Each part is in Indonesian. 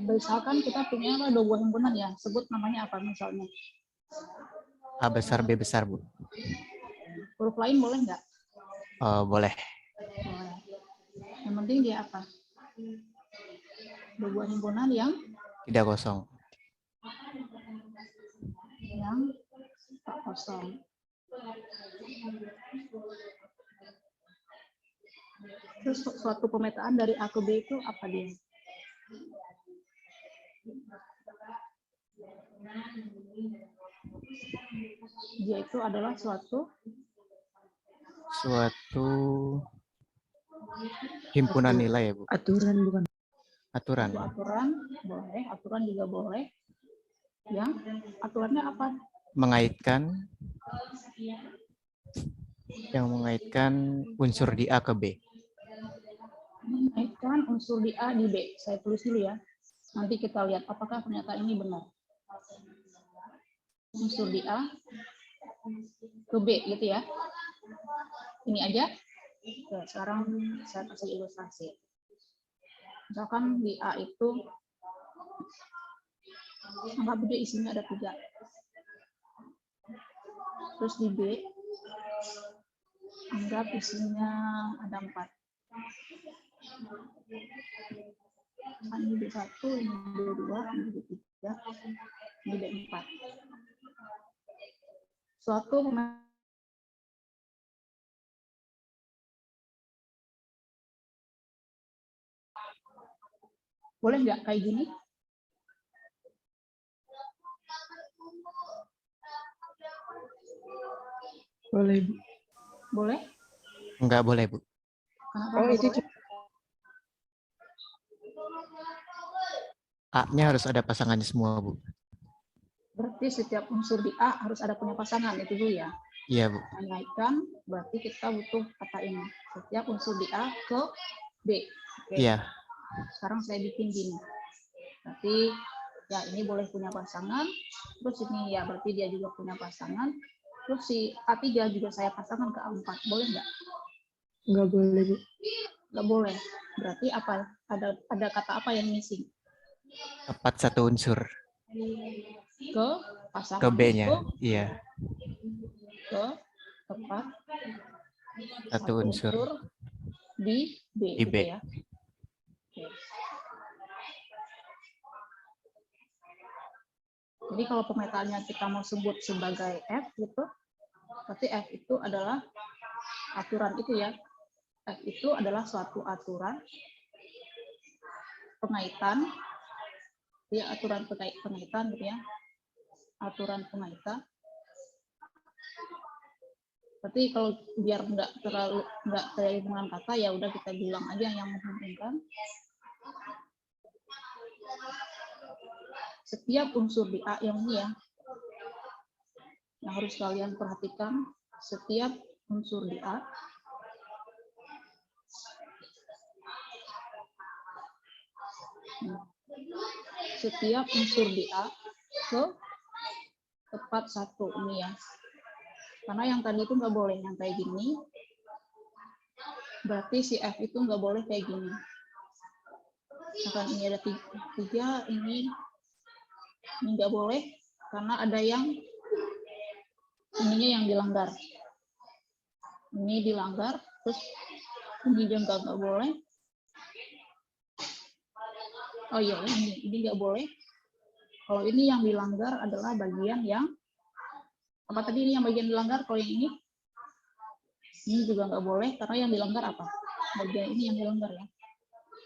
Misalkan kita punya dua buah himpunan ya, sebut namanya apa misalnya? A besar, B besar, Bu. Huruf lain boleh nggak? Boleh. Boleh. Yang penting dia apa? Dua buah himpunan yang Tidak kosong. Tak kosong. Terus suatu pemetaan dari A ke B itu apa dia? Dia itu adalah suatu himpunan nilai ya, Bu. Aturan bukan. Aturan. Aturan boleh, aturan juga boleh. Yang aturannya apa? Mengaitkan unsur di A ke B. Mengaitkan unsur di A di B. Saya tulis dulu ya. Nanti kita lihat apakah pernyataan ini benar. Unsur di A ke B gitu ya. Ini aja. Oke, sekarang saya kasih ilustrasi. Misalkan di A itu anggap dia isinya ada 3. Terus di B anggap isinya ada 4. Ini B1, ini B2, ini B3, ini B4. Suatu boleh nggak kayak gini? Boleh, Bu. Boleh? Enggak boleh, Bu. Kenapa Oh, nggak itu boleh? A-nya harus ada pasangannya semua, Bu. Berarti setiap unsur di A harus ada punya pasangan, itu dulu ya. Iya, Bu. Mengaitkan, berarti kita butuh kata ini. Setiap unsur di A ke B. Oke. Iya. Sekarang saya bikin gini. Berarti ya ini boleh punya pasangan. Terus ini ya berarti dia juga punya pasangan. Terus si A3 juga saya pasangkan ke A4. Boleh nggak? Nggak boleh, Bu. Nggak boleh. Berarti apa? Ada kata apa yang missing? Tepat satu unsur. Ke pasangan Ke B-nya. itu Iya. ke tepat Satu unsur di B, di gitu B. ya. Oke. Jadi kalau pemetaannya kita mau sebut sebagai F gitu, berarti F itu adalah aturan itu ya. F itu adalah suatu aturan pengaitan, ya aturan pengaitan gitu ya. Aturan pengaitan. Berarti kalau biar nggak terlalu dengan kata ya udah kita bilang aja yang menghubungkan. Setiap unsur di A yang ini ya, yang harus kalian perhatikan, setiap unsur di A ke tepat satu ini ya. Karena yang tadi itu nggak boleh yang kayak gini. Berarti si F itu nggak boleh kayak gini. Misalkan ini ada 3, ini nggak boleh karena ada yang ininya yang dilanggar. Ini dilanggar, terus ini juga nggak boleh. Oh iya, ini nggak boleh. Kalau ini yang dilanggar adalah bagian yang apa tadi ini yang bagian dilanggar? Kalau yang ini juga nggak boleh karena yang dilanggar apa? Bagian ini yang dilanggar ya.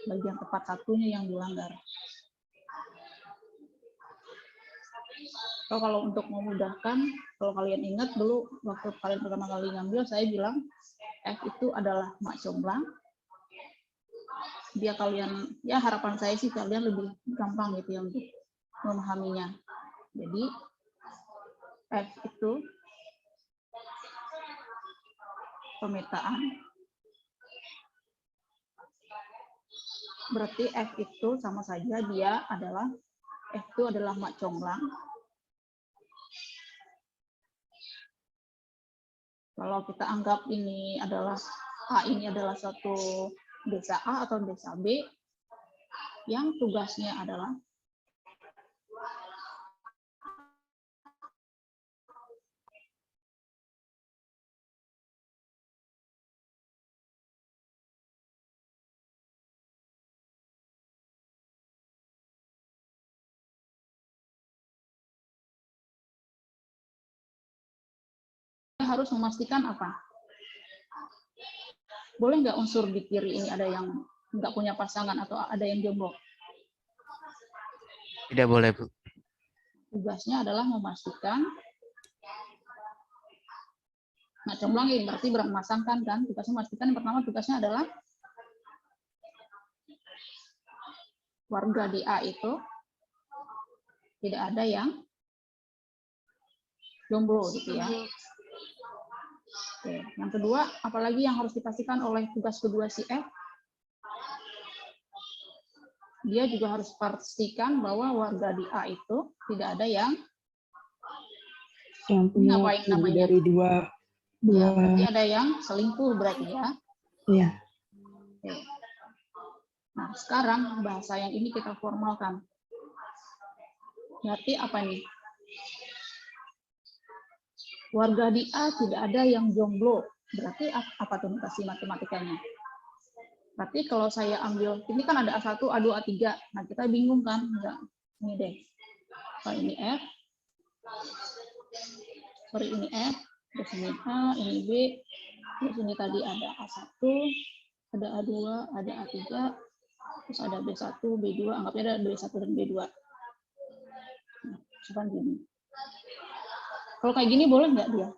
Bagian tepat satunya yang dilanggar. So, kalau untuk memudahkan, kalau kalian ingat dulu waktu kalian pertama kali ngambil, saya bilang F itu adalah mak comblang. Dia kalian, ya harapan saya sih kalian lebih gampang gitu ya untuk memahaminya. Jadi F itu pemetaan. Berarti F itu sama saja dia adalah F itu adalah mak comblang. Kalau kita anggap ini adalah A ini satu desa A atau desa B yang tugasnya adalah harus memastikan apa? Boleh nggak unsur di kiri ini ada yang nggak punya pasangan atau ada yang jomblo? Tidak boleh, Bu. Tugasnya adalah memastikan. Nah, comblang ini berarti memasangkan kan? Tugasnya memastikan. Yang pertama tugasnya adalah warga di A itu tidak ada yang jomblo gitu ya. Oke. Yang kedua, apalagi yang harus dipastikan oleh tugas kedua si F? Dia juga harus pastikan bahwa warga di A itu tidak ada yang punya ngapain lebih namanya? dari dua Ya, berarti ada yang selingkuh berarti ya. ya. Oke. Nah, sekarang bahasa yang ini kita formalkan. Berarti apa nih? Warga di A tidak ada yang jomblo. Berarti apa tuh notasi matematikanya? Berarti kalau saya ambil, ini kan ada A1, A2, A3. Nah, kita bingung kan? Enggak. Ini deh. Kalau ini F. Sorry, ini F. Terus ini A, ini B. Terus ini tadi ada A1, ada A2, ada A3. Terus ada B1, B2. Anggapnya ada B1 dan B2. Nah, misalkan gini. Kalau kayak gini boleh nggak dia?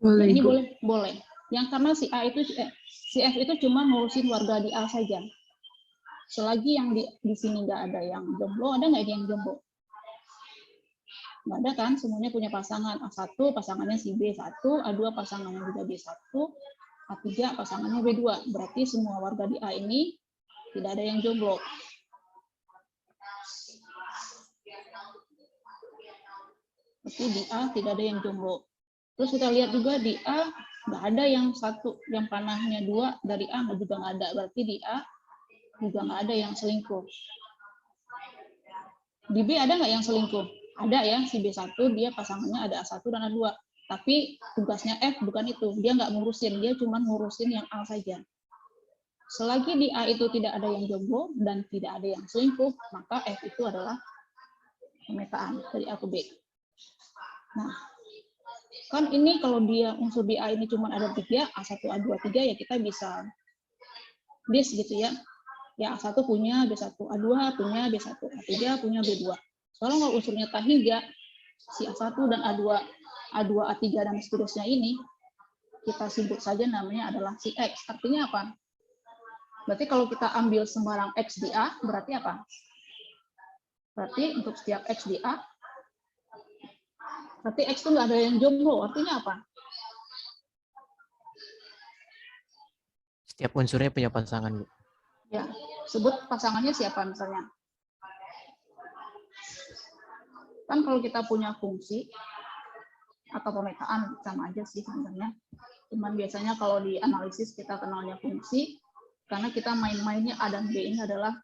Boleh, Ini Ibu. boleh, boleh. Yang karena si A itu si F itu cuma ngurusin warga di A saja. Selagi yang di sini nggak ada yang jomblo, ada nggak yang jomblo? Nggak ada kan? Semuanya punya pasangan. A1 pasangannya si B1, A2 pasangannya juga B1, A3 pasangannya B2. Berarti semua warga di A ini tidak ada yang jomblo. Berarti di A tidak ada yang jomblo. Terus kita lihat juga di A nggak ada yang satu, yang panahnya 2 dari A juga nggak ada. Berarti di A juga nggak ada yang selingkuh. Di B ada nggak yang selingkuh? Ada ya, si B1 dia pasangannya ada A1 dan A2. Tapi tugasnya F bukan itu. Dia nggak ngurusin, dia cuma ngurusin yang A saja. Selagi di A itu tidak ada yang jomblo dan tidak ada yang selingkuh, maka F itu adalah pemetaan dari A ke B. Nah, kan ini kalau dia unsur di A ini cuma ada 3, A1, A2, A3, ya kita bisa list gitu ya. Ya A1 punya, B1, A2 punya, B1, A3 punya, B2. Soalnya kalau unsurnya tak-3, si A1 dan A2, A3 dan seterusnya ini, kita sebut saja namanya adalah si X. Artinya apa? Berarti kalau kita ambil sembarang X di A, berarti apa? Berarti untuk setiap X di A, berarti X itu nggak ada yang jomblo. Artinya apa? Setiap unsurnya punya pasangan, Bu. Ya, sebut pasangannya siapa misalnya. Kan kalau kita punya fungsi atau pemetaan sama aja sih sebenarnya. Cuman biasanya kalau di analisis kita kenalnya fungsi karena kita main-mainnya A dan B ini adalah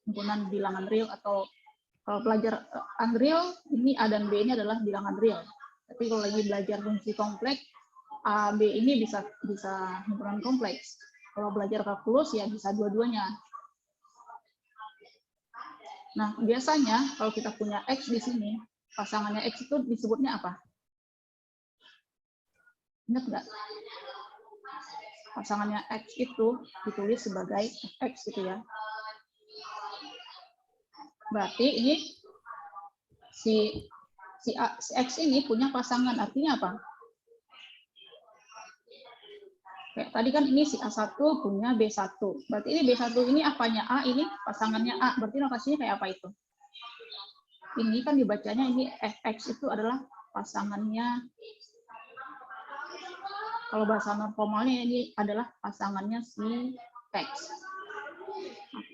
himpunan bilangan real, atau kalau belajar unreal ini A dan B ini adalah bilangan real. Tapi kalau lagi belajar fungsi kompleks, A, B ini bisa himpunan kompleks. Kalau belajar kalkulus ya bisa dua-duanya. Nah, biasanya kalau kita punya X di sini, pasangannya X itu disebutnya apa? Ingat nggak? Pasangannya X itu ditulis sebagai X gitu ya. Berarti ini si X ini punya pasangan, artinya apa? Kayak tadi kan ini si A1 punya B1. Berarti ini B1 ini apanya A, ini pasangannya A. Berarti notasinya kayak apa itu? Ini kan dibacanya ini FX itu adalah pasangannya. Kalau bahasa non formalnya ini adalah pasangannya si X.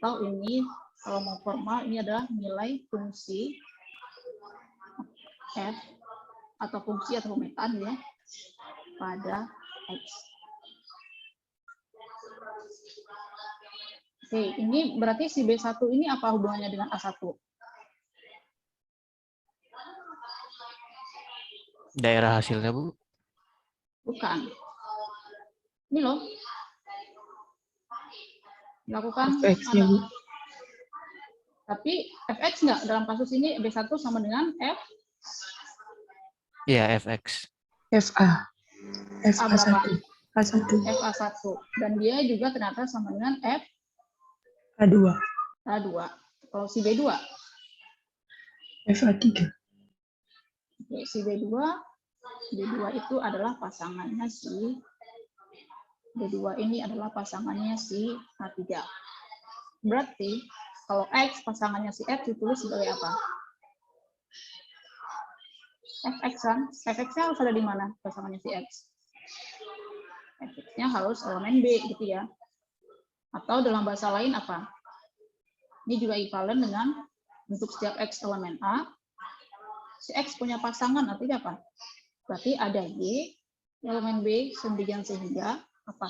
Atau ini kalau mau formal ini adalah nilai fungsi F atau fungsi atau pemetaan ya pada X. Oke, ini berarti si B1 ini apa hubungannya dengan A1? Daerah hasilnya, Bu. Bukan. Ini loh. Lakukan FX-nya, Bu. Tapi FX enggak dalam kasus ini B1 sama dengan F? Iya, FX. FA. A berapa? FA1. A1. FA1. Dan dia juga ternyata sama dengan A2. A2. Kalau si B2? FA3. Oke, si B2 itu adalah pasangannya si B2 ini adalah pasangannya si A3. Berarti kalau X pasangannya si X ditulis sebagai apa? Fx kan? Fx-nya harus ada di mana pasangannya si X? Fx-nya harus elemen B gitu ya. Atau dalam bahasa lain apa? Ini juga ekuivalen dengan untuk setiap X elemen A, si X punya pasangan artinya apa? Berarti ada Y, elemen B, kemudian sehingga apa?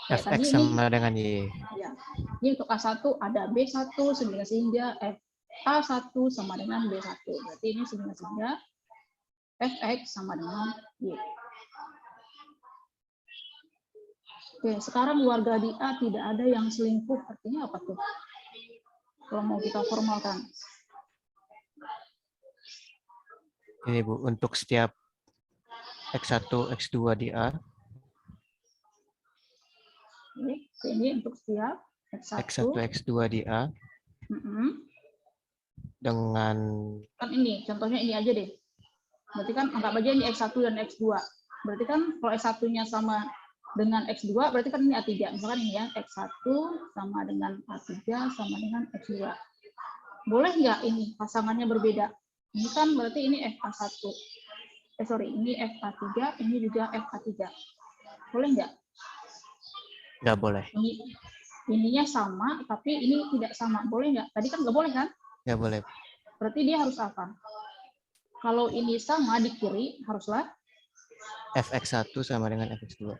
Kayak Fx tadi sama ini, dengan Y. ya, ini untuk A1 ada B1 sehingga A1 sama dengan B1. Berarti ini sehingga Fx sama dengan Y. Oke, sekarang warga di A tidak ada yang selingkuh. Artinya apa tuh? Kalau mau kita formalkan. Ini Bu, untuk setiap X1, X2 di A, Ini untuk setiap X1, X2 di A, dengan kan ini, contohnya ini aja deh. Berarti kan anggap aja ini X1 dan X2. Berarti kan kalau X1-nya sama dengan X2, berarti kan ini A3. Misalkan ini ya, X1 sama dengan A3 sama dengan X2. Boleh nggak ini pasangannya berbeda? Ini kan berarti ini FA1. Ini FA3, ini juga FA3. Boleh nggak? nggak boleh. Ininya sama, tapi ini tidak sama. Boleh nggak? Tadi kan nggak boleh kan? Nggak boleh. Berarti dia harus apa? Kalau ini sama di kiri, haruslah Fx1 sama dengan Fx2.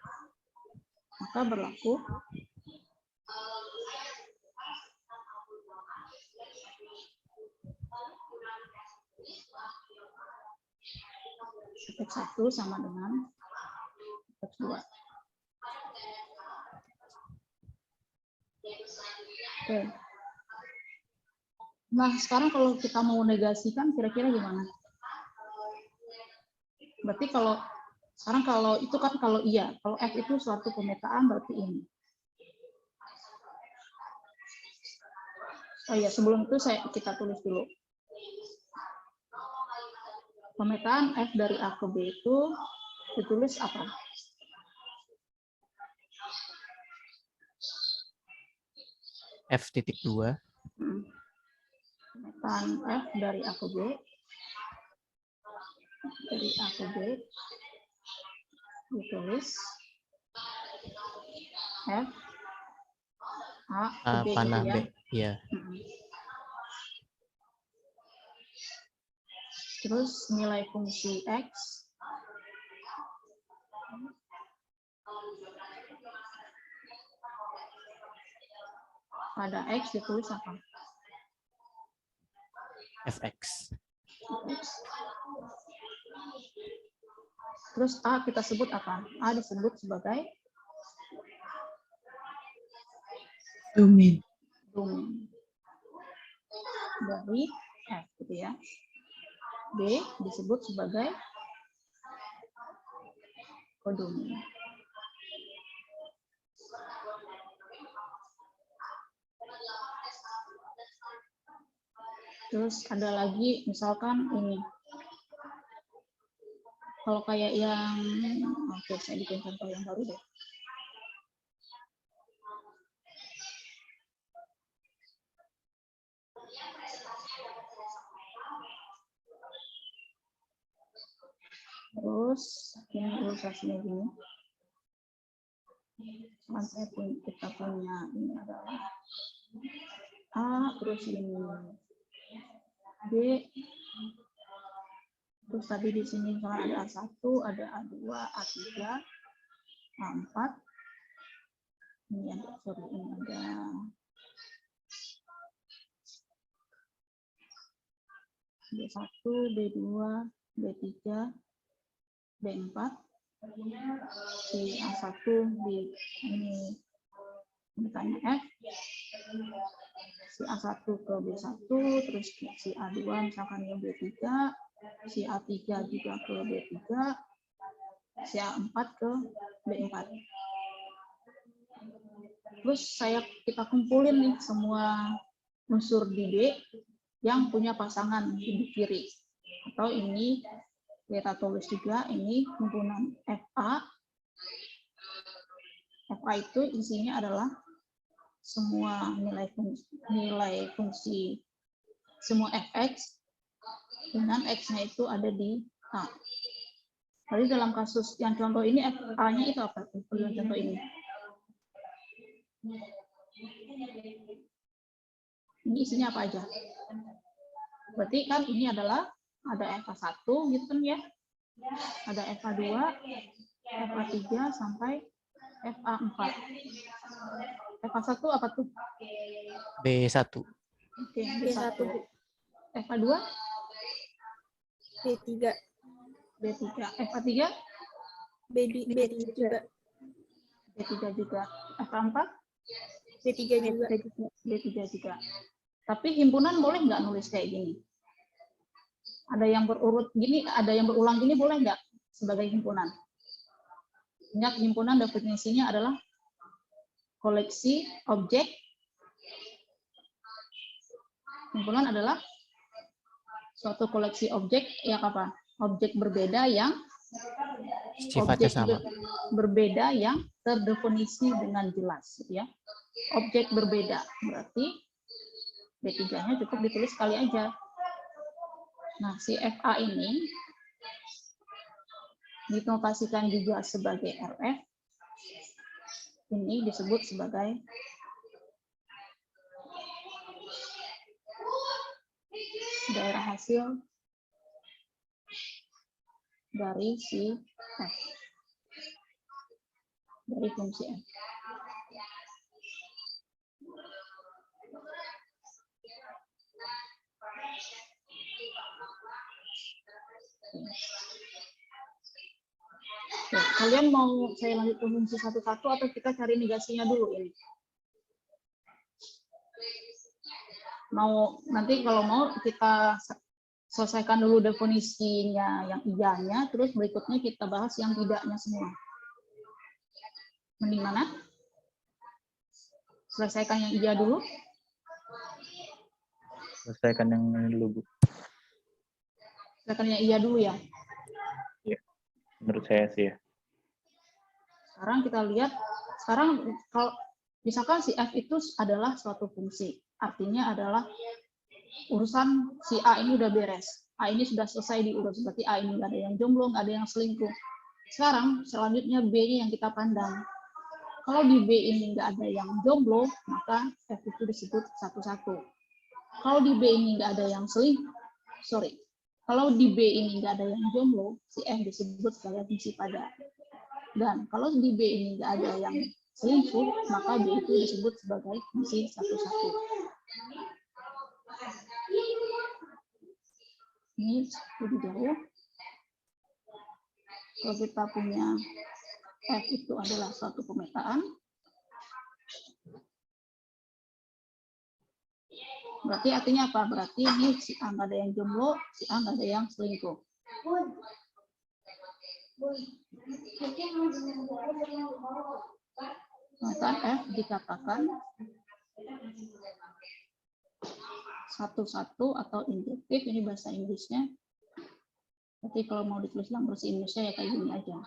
maka berlaku Fx1 sama dengan Fx2. Oke. Nah, sekarang kalau kita mau negasikan, kira-kira gimana? Berarti sekarang kalau itu kan kalau iya, kalau F itu suatu pemetaan berarti ini. Oh iya, sebelum itu kita tulis dulu. Pemetaan F dari A ke B itu ditulis apa? F.2. Pemetaan F dari A ke B. Dari A ke B ditulis F A ke B Panah gitu ya. B. Iya. Terus nilai fungsi X pada X ditulis apa? Fx. Terus A kita sebut apa? A disebut sebagai Domain. Dari F gitu ya. B disebut sebagai kodomin. Terus ada lagi misalkan ini. Kalau kayak yang oke, saya bikin contoh yang baru deh. Terus ini ilustrasinya gini. Kita punya ini adalah A, terus ini B, terus tadi di sini misalnya ada A1, ada A2, A3, A4. Ini ada, ini ada B1, B2, B3, B4, si A1 di ini misalnya F, si A1 ke B1, terus si A2 misalkan yang B3, si A3 juga ke B3, si A4 ke B4. Terus kita kumpulin nih semua unsur di D yang punya pasangan di kiri. Atau ini kita tulis juga, ini himpunan FA. FA itu isinya adalah semua nilai fungsi semua fx dengan x-nya itu ada di A. Jadi dalam kasus yang contoh ini FA-nya itu apa? Contoh ini. Ini isinya apa aja? Berarti kan ini adalah ada FA1 gitu kan ya. Ada FA2, FA3 sampai FA4. FA1 apa tuh? B1. Oke, B1. FA2? B3. B3. FA3? B3 juga. B3 juga. FA4? B3 juga. B3 juga. Tapi himpunan boleh nggak nulis kayak gini? Ada yang berurut gini, ada yang berulang gini, boleh nggak sebagai himpunan? Ingat, himpunan definisinya adalah koleksi objek. Himpunan adalah suatu koleksi objek yang apa? Objek berbeda yang Sifatnya sama. Berbeda yang terdefinisi dengan jelas, ya. Objek berbeda berarti B3-nya cukup ditulis sekali aja. Nah, si FA ini dinotasikan juga sebagai RF. Ini disebut sebagai daerah hasil dari si F, dari fungsi F. Oke, kalian mau saya lanjut ke fungsi satu-satu atau kita cari negasinya dulu ini? Mau nanti kalau mau kita selesaikan dulu definisinya yang iyanya, terus berikutnya kita bahas yang tidaknya semua. Mending mana? Selesaikan yang iya dulu. Selesaikan yang ini dulu, Bu. Selesaikan yang iya dulu ya. Menurut saya sih ya. Sekarang kita lihat, sekarang kalau misalkan si F itu adalah suatu fungsi, artinya adalah urusan si A ini udah beres. A ini sudah selesai diurus, berarti A ini nggak ada yang jomblo, nggak ada yang selingkuh. Sekarang selanjutnya B-nya yang kita pandang. Kalau di B ini nggak ada yang jomblo, maka F itu disebut satu-satu. Kalau di B ini nggak ada yang kalau di B ini nggak ada yang jomblo, si F disebut sebagai fungsi pada. Dan kalau di B ini nggak ada yang selingkuh, maka B itu disebut sebagai fungsi satu-satu. Ini lebih jauh. Kalau kita punya F itu adalah suatu pemetaan, berarti artinya apa? Berarti ini si A nggak ada yang jomblo, si A nggak ada yang selingkuh. Maka F dikatakan satu-satu atau induktif, ini bahasa Inggrisnya. Tapi kalau mau ditulis dalam bahasa Indonesia ya kayak gini aja.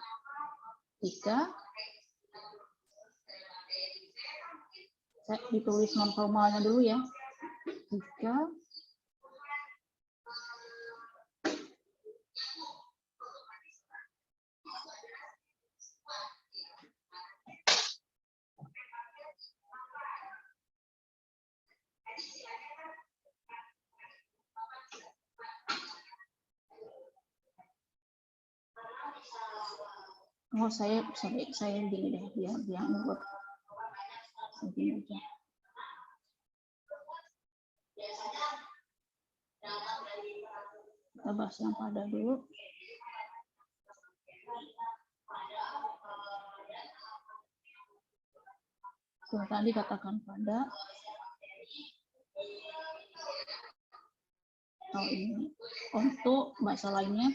Jika saya ditulis non formalnya dulu ya. Jika saya gini deh, biar buat begini aja. Kita bahas yang pada dulu. Tuh, tadi katakan pada Kalau ini onto, bahasa lainnya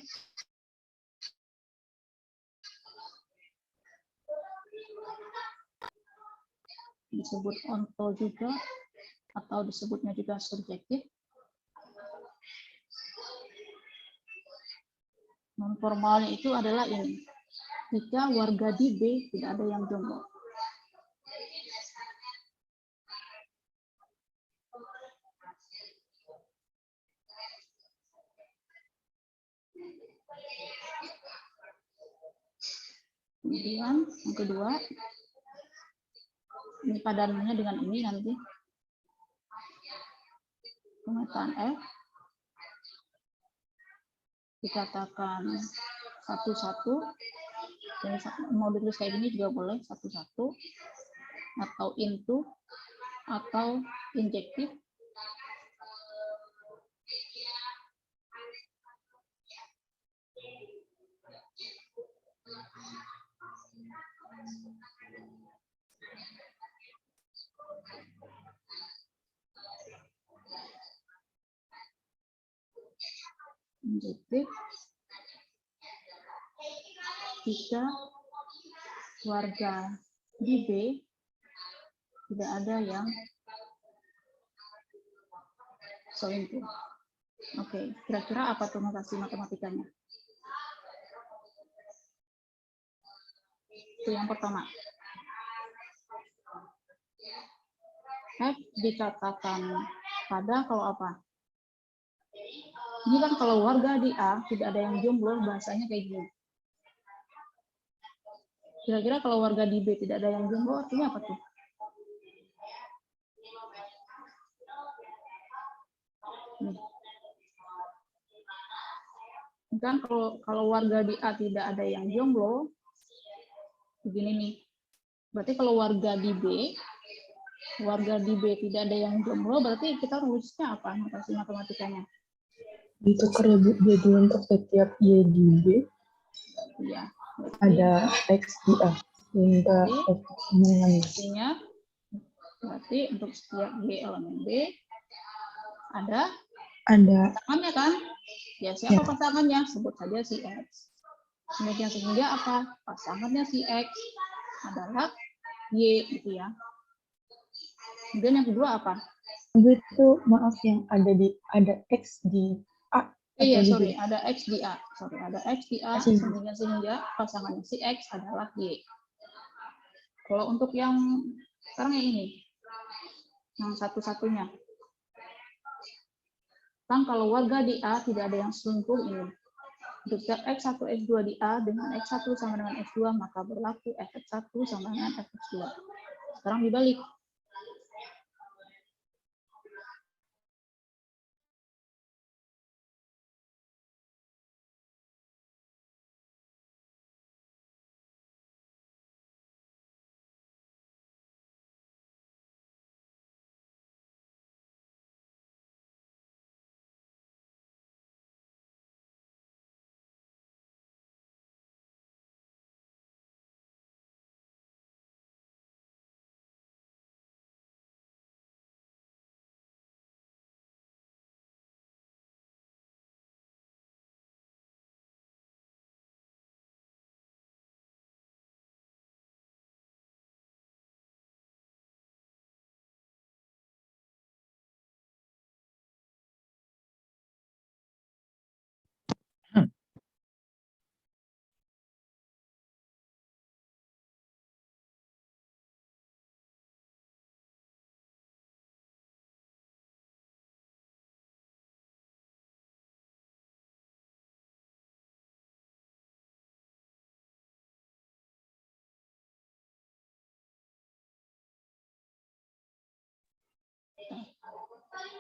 disebut onto juga, atau disebutnya juga subjektif. Non formalnya itu adalah ini, jika warga di B tidak ada yang jomblo. Kemudian yang kedua, ini padanannya dengan ini nanti. Pemetaan F dikatakan satu-satu. Jadi mau ditulis kayak gini juga boleh, satu-satu, atau into, atau injektif. Injektif jika warga di B tidak ada yang selingkuh. Oke, kira-kira apa tuh notasi matematikanya? Itu yang pertama. F dikatakan pada kalau apa? Ini kan kalau warga di A tidak ada yang jomblo, bahasanya kayak gini. Kira-kira kalau warga di B tidak ada yang jomblo, artinya apa tuh? Nih. Kan kalau warga di A tidak ada yang jomblo, begini nih. Berarti kalau warga di B tidak ada yang jomblo, berarti kita nulisnya apa notasi matematikanya? Ditukar ya Bu, jadi untuk setiap Y di B Iya. ada X di A. Sehingga X mengenai. Artinya, berarti untuk setiap Y elemen B ada pasangannya kan? Ya, siapa pasangannya? Sebut saja si X. Demikian sehingga apa? Pasangannya si X adalah Y gitu ya. Kemudian yang kedua apa? Itu maaf yang ada X di A. Iya, atau sorry, di B. ada X di A. Sorry, ada X di A Sehingga. sehingga pasangannya si X adalah Y. Kalau untuk yang sekarang yang ini, yang satu-satunya. Kan kalau warga di A tidak ada yang selingkuh ini. Untuk setiap X1, X2 di A dengan X1 sama dengan X2, maka berlaku Fx1 sama dengan Fx2. Sekarang dibalik.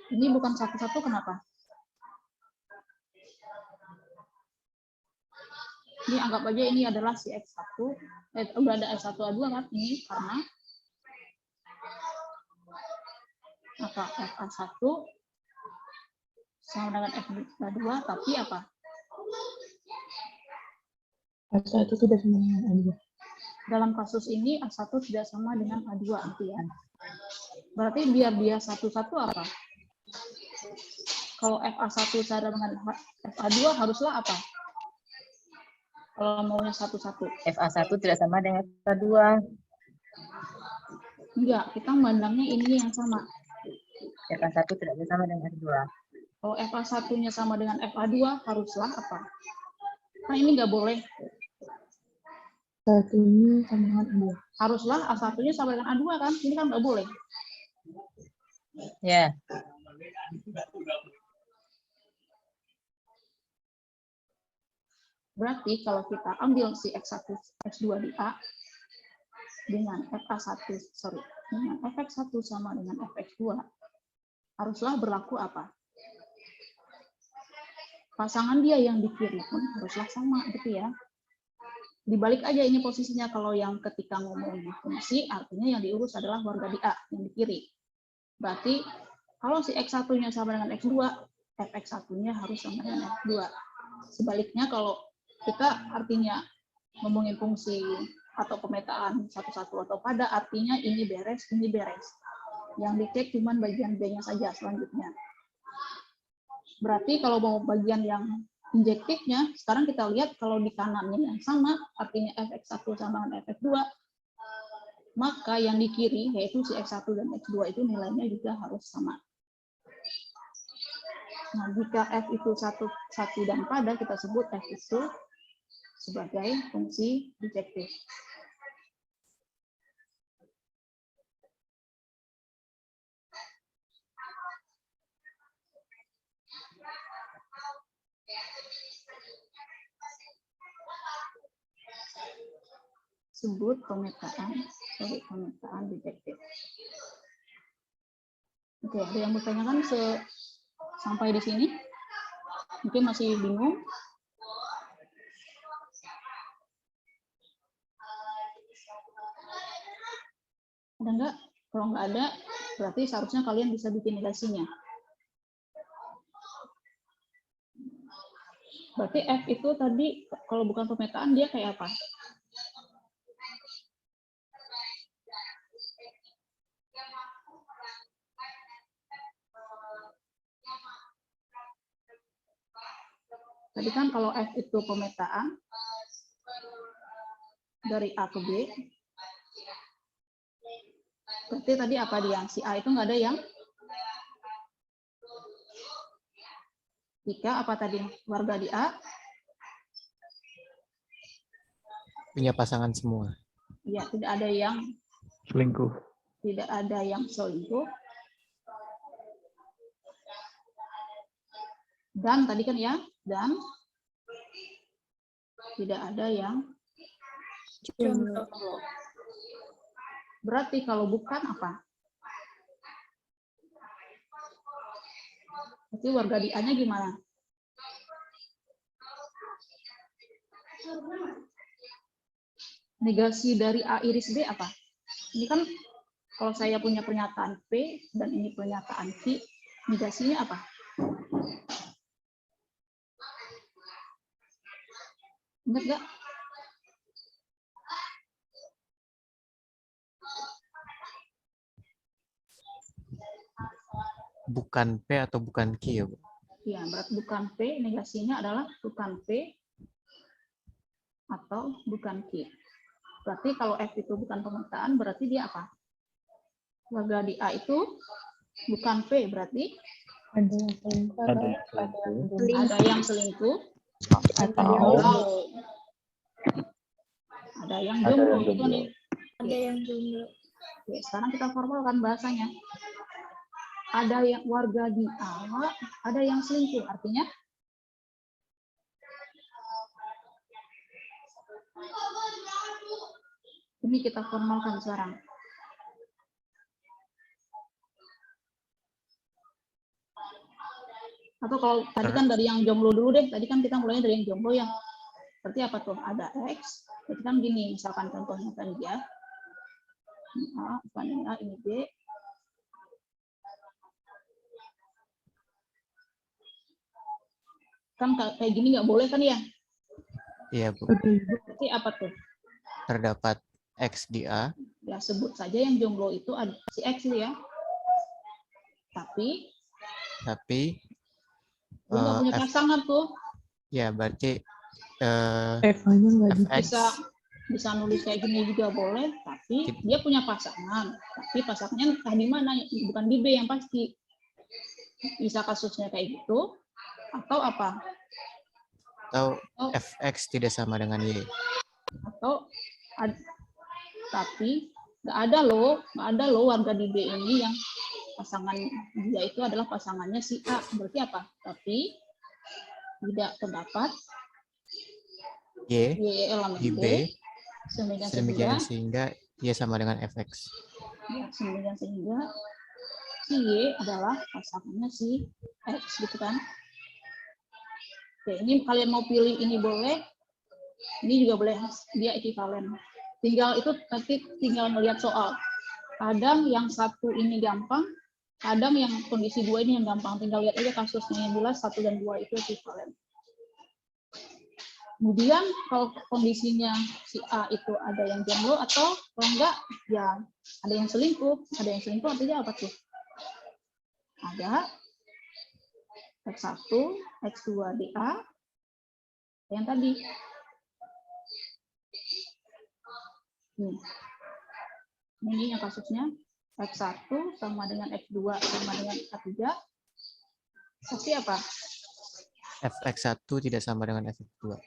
Ini bukan satu-satu, kenapa? Ini anggap aja ini adalah si X1. Udah ada X1 A2 kan? Ini karena apa? FA1 sama dengan FA2, tapi apa? A1 tidak sama dengan A2. Dalam kasus ini A1 tidak sama dengan A2 gitu ya. Berarti biar dia satu-satu apa? kalau FA1 sama dengan FA2 haruslah apa? Kalau maunya satu-satu. FA1 tidak sama dengan FA2. Enggak, kita memandangnya ini yang sama. FA1 tidak sama dengan F2. Kalau FA1-nya sama dengan FA2 haruslah apa? Nah, ini nggak boleh. Satunya sama dengan dua. Haruslah A1-nya sama dengan A2 kan? Ini kan nggak boleh. Ya. Berarti kalau kita ambil si X1, X2 di A dengan FA1, dengan Fx1 sama dengan Fx2, haruslah berlaku apa? Pasangan dia yang di kiri pun haruslah sama, gitu ya. Dibalik aja ini posisinya, kalau yang ketika ngomongin fungsi, artinya yang diurus adalah warga di A, yang di kiri. Berarti kalau si X1-nya sama dengan X2, Fx1-nya harus sama dengan F2. Sebaliknya kalau kita artinya ngomongin fungsi atau pemetaan satu-satu atau pada, artinya ini beres, ini beres. Yang dicek cuma bagian B-nya saja selanjutnya. Berarti kalau mau bagian yang injektifnya, sekarang kita lihat kalau di kanannya yang sama, artinya Fx1 sama dengan Fx2, maka yang di kiri, yaitu si X1 dan X2 itu nilainya juga harus sama. Nah, jika F itu satu dan pada, kita sebut F itu sebagai fungsi bijektif. Sebut pemetaan bijektif. Oke, ada yang bertanyakan sampai di sini? Mungkin masih bingung? Ada enggak? Kalau enggak ada, berarti seharusnya kalian bisa bikin negasinya. Berarti F itu tadi, kalau bukan pemetaan, dia kayak apa? Tadi kan kalau F itu pemetaan dari A ke B, berarti tadi apa dia? Si A itu nggak ada yang jika apa tadi warga di A Punya pasangan semua. ya tidak ada yang Selingkuh. tidak ada yang selingkuh, dan tadi kan ya, dan tidak ada yang Jomblo. berarti kalau bukan apa? Berarti warga di A-nya gimana? Negasi dari A iris B apa? Ini kan kalau saya punya pernyataan P dan ini pernyataan Q, negasinya apa? Ingat nggak? Bukan P atau bukan Q ya, Bu? Ya, berarti bukan P, negasinya adalah bukan P atau bukan Q. Berarti kalau F itu bukan pemetaan, berarti dia apa? Warga di A itu bukan P, berarti Ada yang selingkuh, Ada yang selingkuh. ada yang selingkuh, Atau ada yang ada jomblo. yang Itu jomblo. nih. Ada yang jomblo. Oke, sekarang kita formalkan bahasanya. Ada yang warga di A, ada yang selingkuh. Artinya ini kita formalkan sekarang. Atau kalau tadi kan dari yang jomblo dulu deh. Tadi kan kita mulainya dari yang jomblo yang seperti apa tuh? Ada X. Jadi kan gini, misalkan contohnya kan dia ini A, bukan ini A, ini B. Kan kayak gini nggak boleh kan ya? Iya, Bu. Berarti apa tuh? Terdapat X di A, Ya sebut saja yang jomblo itu ada si X itu ya. Tapi Dia nggak punya F, pasangan tuh. ya berarti F-nya nggak di fx Bisa nulis kayak gini juga boleh, tapi dia punya pasangan. Tapi pasangannya entah di mana, bukan di B yang pasti. Bisa kasusnya kayak gitu, atau apa? atau Oh, fx tidak sama dengan y. atau tapi nggak ada loh warga di B ini yang pasangan dia itu adalah pasangannya si A. Berarti apa? Tapi tidak terdapat Y Y elemen di B, B sedemikian sehingga y sama dengan fx. ya, sehingga si Y adalah pasangannya si X gitu kan. Oke, ini kalian mau pilih ini boleh, ini juga boleh, dia ekivalen. Tinggal itu nanti tinggal melihat soal. Kadang yang satu ini gampang, kadang yang kondisi dua ini yang gampang. Tinggal lihat aja kasusnya, yang jelas 1 dan 2 itu ekivalen. Kemudian kalau kondisinya si A itu ada yang jomblo atau kalau enggak ya ada yang selingkuh. Ada yang selingkuh artinya apa tuh? Ada X1, X2 di A, yang tadi. Ini yang kasusnya X1 sama dengan X2 sama dengan A3. Tapi apa? fx1 tidak sama dengan fx2.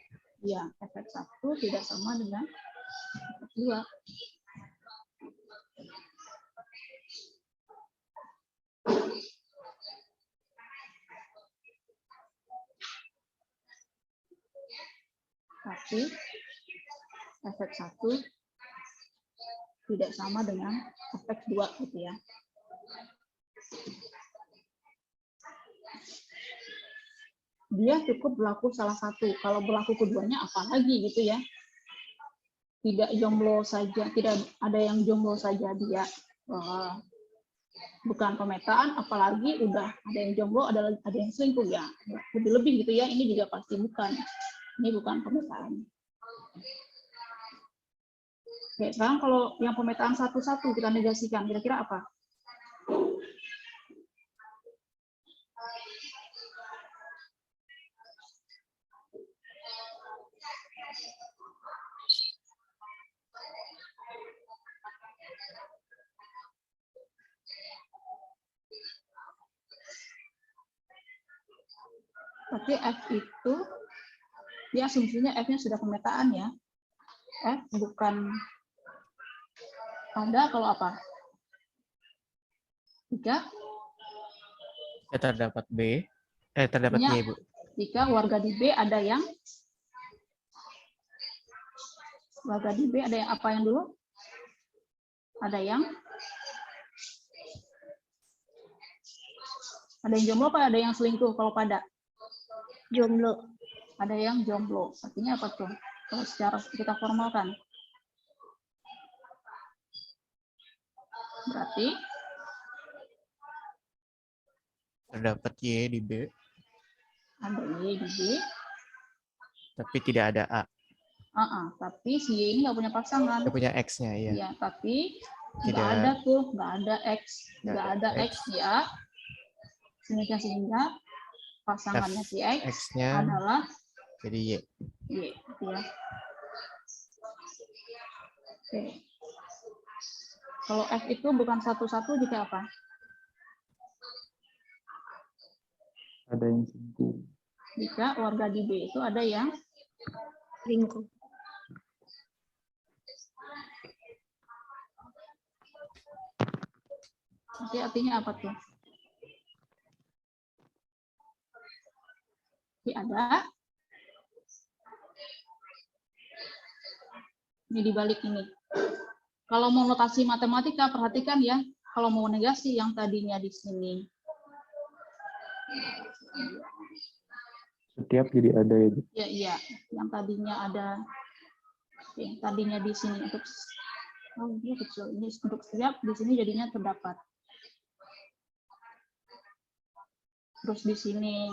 Ya, Fx1 tidak sama dengan Fx2. Tapi Fx1 tidak sama dengan Fx2 gitu ya. Dia cukup berlaku salah satu. Kalau berlaku keduanya apalagi gitu ya. Tidak jomblo saja, tidak ada yang jomblo saja dia. Bukan pemetaan, apalagi udah ada yang jomblo, ada yang selingkuh ya. Lebih-lebih gitu ya. Ini juga pasti bukan. Ini bukan pemetaan. Oke, sekarang kalau yang pemetaan satu-satu kita negasikan, kira-kira apa? Tapi F itu, dia asumsinya F-nya sudah pemetaan ya. F bukan pada kalau apa? Jika Terdapat B, terdapat Y, Bu. jika warga di B ada yang warga di B ada yang apa yang dulu? Ada yang jomblo apa ada yang selingkuh kalau pada? Jomblo. Ada yang jomblo. Artinya apa tuh? Kalau secara kita formalkan. Berarti Terdapat Y di B, ada Y di B. tapi tidak ada A. Tapi si Y ini nggak punya pasangan. Kita punya X-nya, ya. Iya, tapi Tidak. nggak ada tuh, nggak ada X. Nggak ada X ya. Sehingga pasangannya si X X-nya adalah jadi Y. Y. Ya. Oke. Kalau F itu bukan satu-satu jika apa? Ada yang selingkuh. Jika warga di B itu ada yang Selingkuh. Jadi artinya apa tuh? Jadi ada. Ini dibalik ini. Kalau mau notasi matematika, perhatikan ya. Kalau mau negasi yang tadinya di sini. Setiap jadi ada ya. Ya, iya. Yang tadinya ada. Yang tadinya di sini untuk ini kecil. Ini untuk setiap di sini jadinya terdapat. Terus di sini.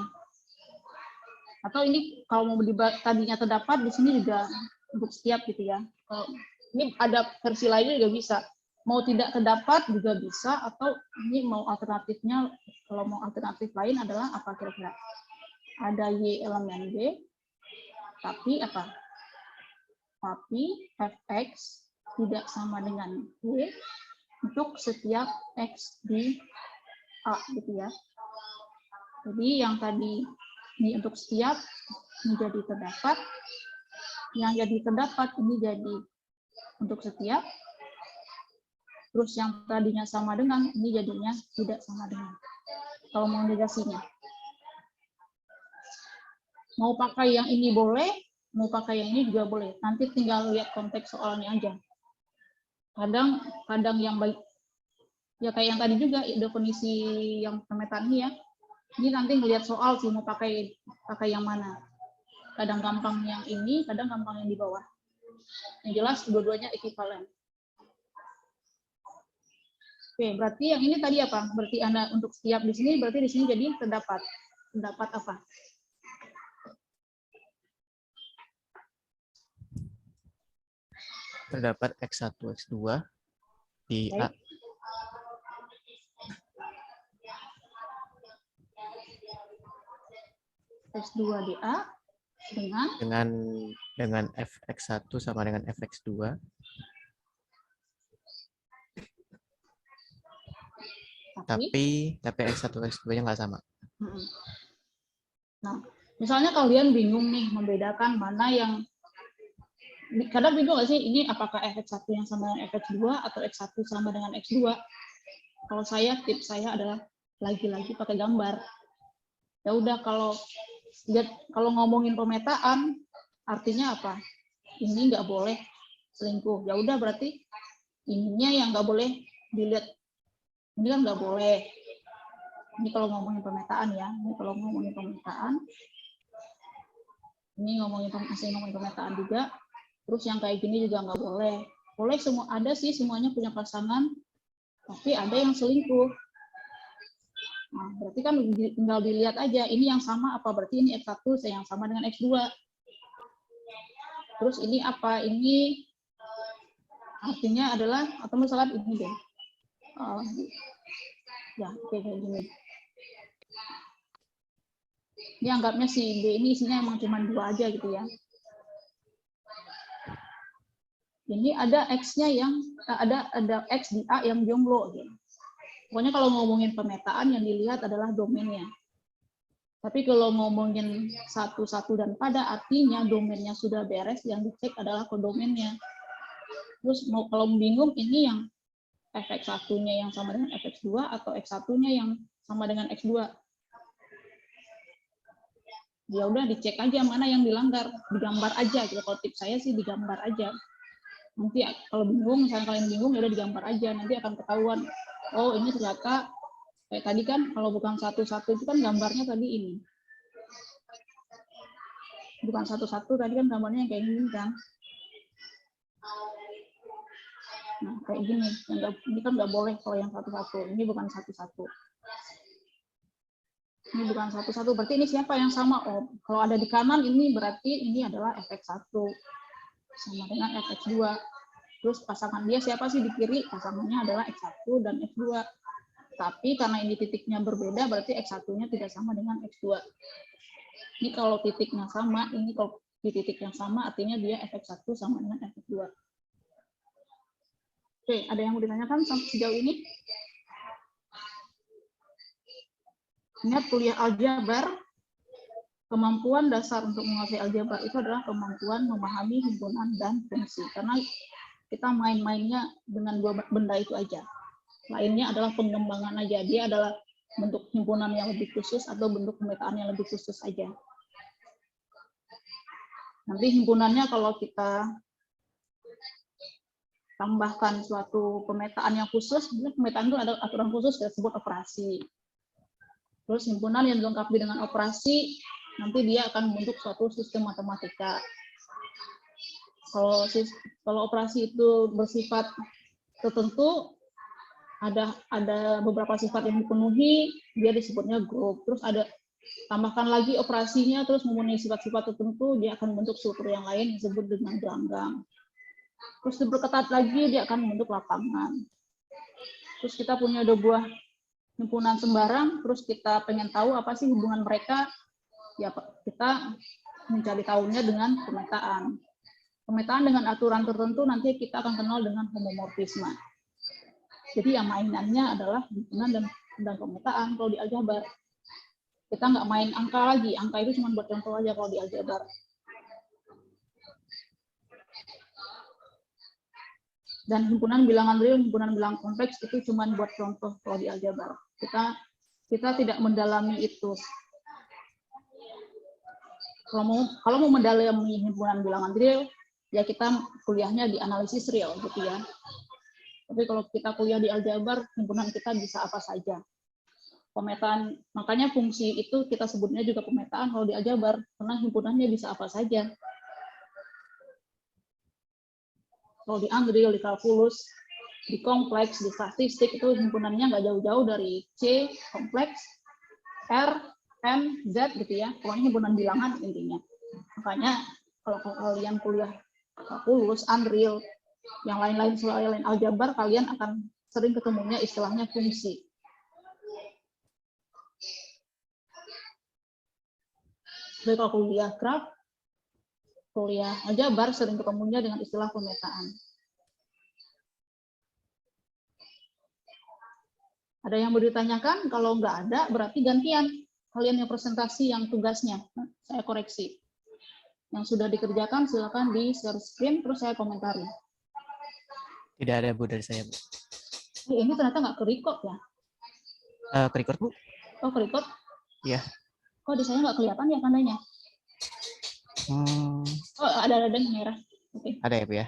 Atau ini kalau mau tadinya terdapat di sini juga untuk setiap gitu ya. Ini ada versi lainnya juga bisa. Mau tidak terdapat juga bisa, atau ini mau alternatifnya, kalau mau alternatif lain adalah apa kira-kira? ada Y elemen B, tapi apa? Tapi fx tidak sama dengan Y untuk setiap X di A gitu ya. Jadi yang tadi ini untuk setiap menjadi terdapat, yang jadi terdapat ini jadi untuk setiap, terus yang tadinya sama dengan ini jadinya tidak sama dengan. Kalau mau negasinya, mau pakai yang ini boleh, mau pakai yang ini juga boleh. Nanti tinggal lihat konteks soalnya aja. Kadang yang baik, ya kayak yang tadi juga definisi yang pemetaan ini ya. Ini nanti ngelihat soal sih mau pakai yang mana. Kadang gampang yang ini, kadang gampang yang di bawah. Yang jelas dua-duanya ekuivalen. Oke, berarti yang ini tadi apa? Berarti Anda untuk setiap di sini, berarti di sini jadi terdapat. Terdapat apa? Terdapat X1, X2 di A. X2 di A dengan fx1 sama dengan fx2. Tapi x1, x2-nya nggak sama. Nah, misalnya kalian bingung nih membedakan mana yang, kadang bingung nggak sih, ini apakah fx1 yang sama dengan fx2 atau x1 sama dengan x2? Kalau saya, tips saya adalah lagi-lagi pakai gambar. Ya udah, kalau ngomongin pemetaan, artinya apa? Ini nggak boleh selingkuh. Ya udah, berarti ininya yang nggak boleh dilihat. Ini kan nggak boleh. Ini kalau ngomongin pemetaan ya. Ini kalau ngomongin pemetaan. Ini masih ngomongin pemetaan juga. Terus yang kayak gini juga nggak boleh. Boleh semua, ada sih semuanya punya pasangan. Tapi ada yang selingkuh. Nah, berarti kan tinggal dilihat aja. Ini yang sama apa? Berarti ini X1 yang sama dengan X2. Terus ini apa? Ini artinya adalah, atau misalkan ini deh. Ya, kayak gini. Ini anggapnya si B ini isinya emang cuma 2 aja gitu ya. Ini ada X-nya yang ada X di A yang jomblo gitu. Pokoknya kalau ngomongin pemetaan yang dilihat adalah domainnya. Tapi kalau ngomongin satu-satu dan pada, artinya domainnya sudah beres, yang dicek adalah kodomainnya. Terus kalau bingung ini yang fx1-nya yang sama dengan fx2 atau x1-nya yang sama dengan x2. Ya udah dicek aja mana yang dilanggar, digambar aja gitu. Kalau tips saya sih digambar aja. Nanti kalau bingung, misalnya kalian bingung ya udah digambar aja, nanti akan ketahuan. Oh, ini ternyata kayak tadi kan kalau bukan satu-satu itu kan gambarnya tadi ini. Bukan satu-satu tadi kan gambarnya yang kayak gini kan. Nah, kayak gini. Ini kan nggak boleh kalau yang satu-satu. Ini bukan satu-satu. Ini bukan satu-satu. Berarti ini siapa yang sama? Oh, kalau ada di kanan ini berarti ini adalah fx1 sama dengan fx2. Terus pasangan dia siapa sih di kiri? Pasangannya adalah x1 dan x2. Tapi karena ini titiknya berbeda, berarti x1-nya tidak sama dengan x2. Ini kalau titiknya sama, ini kalau di titik yang sama, artinya dia fx1 sama dengan fx2. Oke, ada yang mau ditanyakan sejauh ini? Ingat kuliah aljabar, kemampuan dasar untuk menguasai aljabar itu adalah kemampuan memahami himpunan dan fungsi. Karena kita main-mainnya dengan 2 benda itu aja. Lainnya adalah pengembangan aja. Dia adalah bentuk himpunan yang lebih khusus atau bentuk pemetaan yang lebih khusus aja. Nanti himpunannya kalau kita tambahkan suatu pemetaan yang khusus, pemetaan itu ada aturan khusus disebut operasi. Terus himpunan yang dilengkapi dengan operasi, nanti dia akan membentuk suatu sistem matematika. Kalau operasi itu bersifat tertentu, ada beberapa sifat yang dipenuhi, dia disebutnya grup. Terus ada tambahkan lagi operasinya, terus memenuhi sifat-sifat tertentu, dia akan membentuk struktur yang lain disebut dengan gelanggang. Terus diperketat lagi, dia akan membentuk lapangan. Terus kita punya 2 buah himpunan sembarang, terus kita pengen tahu apa sih hubungan mereka, Ya, kita mencari tahunya dengan pemetaan. Pemetaan dengan aturan tertentu nanti kita akan kenal dengan homomorfisme. Jadi yang mainannya adalah himpunan dan pemetaan kalau di aljabar. Kita nggak main angka lagi. Angka itu cuma buat contoh aja kalau di aljabar. Dan himpunan bilangan real, himpunan bilangan kompleks itu cuma buat contoh kalau di aljabar. Kita tidak mendalami itu. Kalau mau mendalami himpunan bilangan real, ya kita kuliahnya di analisis real gitu ya. Tapi kalau kita kuliah di aljabar, himpunan kita bisa apa saja. Pemetaan, makanya fungsi itu kita sebutnya juga pemetaan kalau di aljabar, karena himpunannya bisa apa saja. Kalau di unreal, di kalkulus, di kompleks, di statistik, itu himpunannya nggak jauh-jauh dari C, kompleks, R, M, Z gitu ya. Pokoknya himpunan bilangan intinya. Makanya kalau kalian kuliah kalkulus, unreal, yang lain-lain selain aljabar, kalian akan sering ketemunya istilahnya fungsi. Jadi kalau kuliah graf, kuliah aljabar sering ketemunya dengan istilah pemetaan. Ada yang mau ditanyakan? Kalau nggak ada, berarti gantian. Kalian yang presentasi yang tugasnya, saya koreksi. Yang sudah dikerjakan, silakan di share screen, terus saya komentari. Tidak ada, Bu, dari saya, Bu. Ini ternyata nggak ke-record ya? Ke-record, Bu? Oh, ke-record? Iya. Kok di saya nggak kelihatan ya tandanya? Oh, ada yang merah. Oke. Ada ya, Bu ya?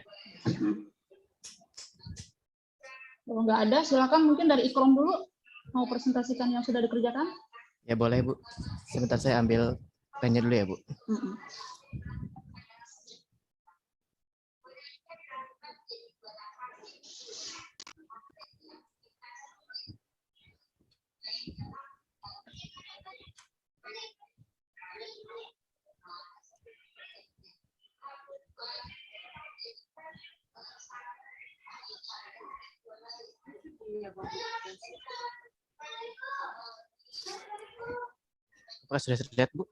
Kalau nggak ada, silakan mungkin dari Ikrom dulu. Mau presentasikan yang sudah dikerjakan? Ya boleh, Bu. Sebentar saya ambil pennya dulu ya, Bu. Apakah sudah terlihat, Bu?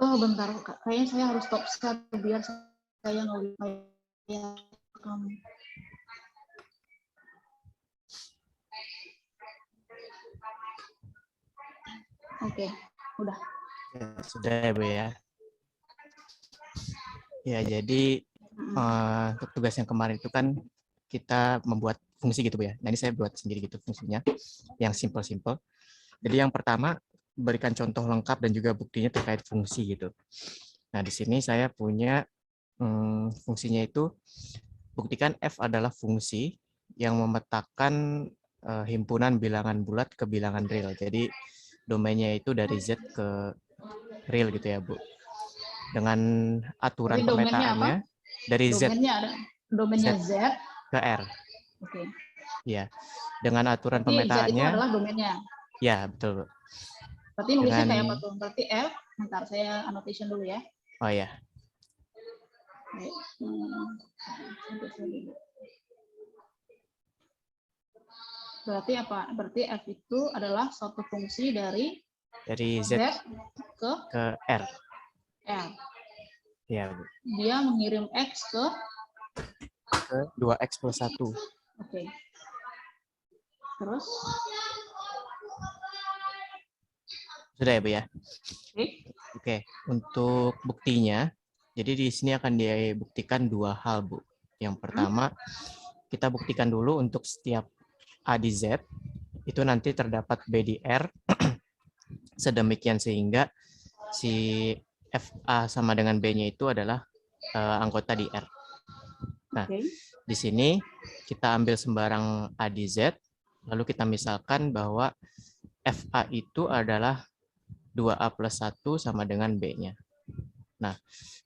Oh, bentar. Kayaknya saya harus stop share biar saya nggak lihat kamu. Oke, udah. Ya, sudah ya, Bu ya. Ya, jadi untuk tugas yang kemarin itu kan kita membuat fungsi gitu, Bu ya. Nah, ini saya buat sendiri gitu fungsinya, yang simple-simple. Jadi yang pertama, berikan contoh lengkap dan juga buktinya terkait fungsi gitu. Nah, di sini saya punya fungsinya itu, buktikan F adalah fungsi yang memetakan himpunan bilangan bulat ke bilangan real. Jadi domainnya itu dari Z ke real gitu ya, Bu. Dengan aturan Jadi domainnya pemetaannya apa? dari Domainnya ada domainnya Z ke R. Oke. Ya, dengan aturan Berarti Z itu pemetaannya. adalah domainnya. Ya, betul, Bu. Berarti nulisnya kayak apa tuh? Berarti F. Bentar, saya annotation dulu ya. Oh ya. Berarti apa? Berarti F itu adalah suatu fungsi dari Z ke R. R. Ya, Bu. Dia mengirim X ke 2X plus 1. Oke. Terus? Sudah ya, Bu ya? Oke. Oke, untuk buktinya, jadi di sini akan dibuktikan dua hal, Bu. Yang pertama, kita buktikan dulu untuk setiap A di Z, itu nanti terdapat B di R, sedemikian sehingga si FA sama dengan B-nya itu adalah anggota di R. Nah, di sini kita ambil sembarang A di Z, lalu kita misalkan bahwa FA itu adalah 2A plus 1 sama dengan B-nya. Nah,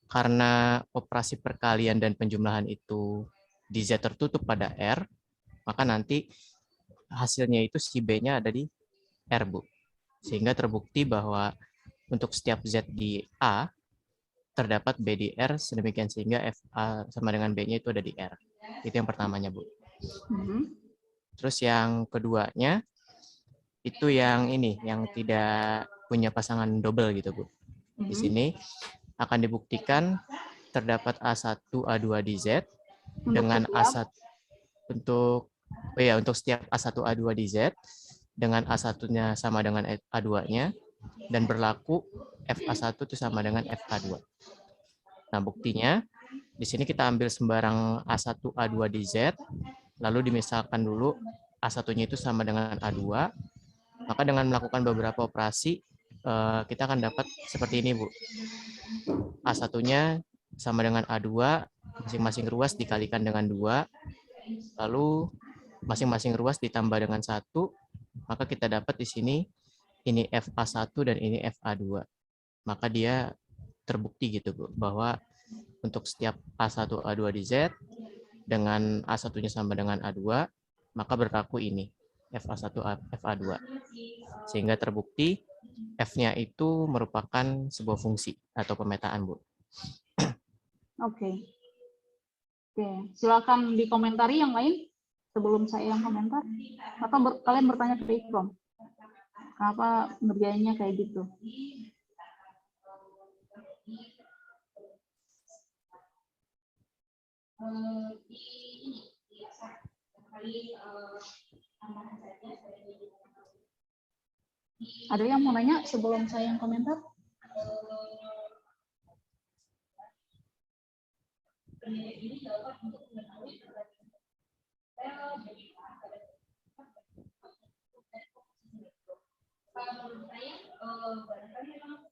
karena operasi perkalian dan penjumlahan itu di Z tertutup pada R, maka nanti hasilnya itu si B-nya ada di R, Bu. Sehingga terbukti bahwa untuk setiap Z di A, terdapat B di R, sedemikian sehingga FA sama dengan B-nya itu ada di R. Itu yang pertamanya, Bu. Terus yang keduanya, itu yang ini, yang tidak punya pasangan double gitu, Bu. Di sini akan dibuktikan terdapat A1, A2 di Z dengan A1 untuk setiap A1, A2 di Z dengan A1-nya sama dengan A2-nya dan berlaku FA1 itu sama dengan FA2. Nah, buktinya di sini kita ambil sembarang A1, A2 di Z, lalu dimisalkan dulu A1-nya itu sama dengan A2, maka dengan melakukan beberapa operasi, kita akan dapat seperti ini, Bu. A1-nya sama dengan A2, masing-masing ruas dikalikan dengan 2, lalu masing-masing ruas ditambah dengan 1, maka kita dapat di sini ini FA1 dan ini FA2. Maka dia terbukti gitu, Bu, bahwa untuk setiap A1, A2 di Z dengan A1-nya sama dengan A2, maka berlaku ini FA1, FA2. Sehingga terbukti F-nya itu merupakan sebuah fungsi atau pemetaan, Bu. Oke. Silakan dikomentari yang lain sebelum saya yang komentar. Atau kalian bertanya ke Ikrom, kenapa ngerjainnya kayak gitu? Ada yang mau nanya sebelum saya yang komentar?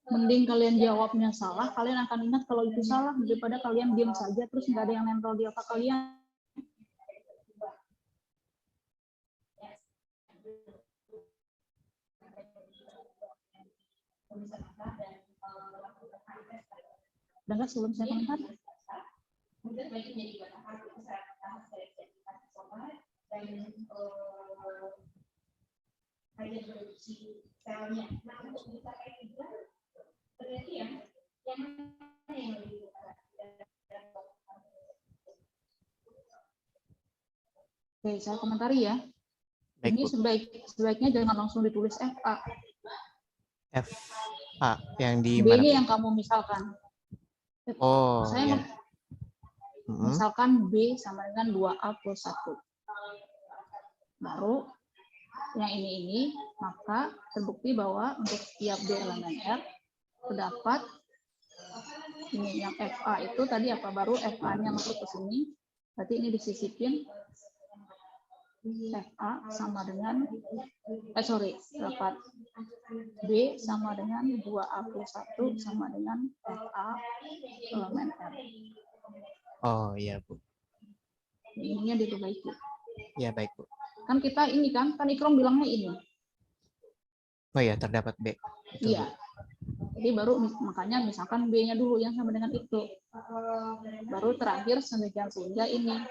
Mending kalian jawabnya salah, kalian akan ingat kalau itu salah daripada kalian diam saja terus nggak ada yang nempel di otak kalian. Udah nggak sebelum saya komentar? Oke, saya komentari ya. Baik, Ini Bu. sebaiknya jangan langsung ditulis FA. FA yang di mana? B-nya yang kamu misalkan. Oh, Saya ya. misalkan B sama dengan 2A plus 1. Baru yang ini, maka terbukti bahwa untuk setiap B elemen R terdapat ini yang FA itu tadi apa, baru FA-nya masuk ke sini. Berarti ini disisipin FA sama dengan dapat B sama dengan 2A plus 1 sama dengan FA elemen R. Oh, iya, Bu. Ininya diperbaiki. Ya, baik, Bu. Kan kita ini kan Ikrom bilangnya ini. Oh ya, terdapat B. Betul, Iya. Jadi baru makanya misalkan B-nya dulu yang sama dengan itu. Baru terakhir sehingga ini.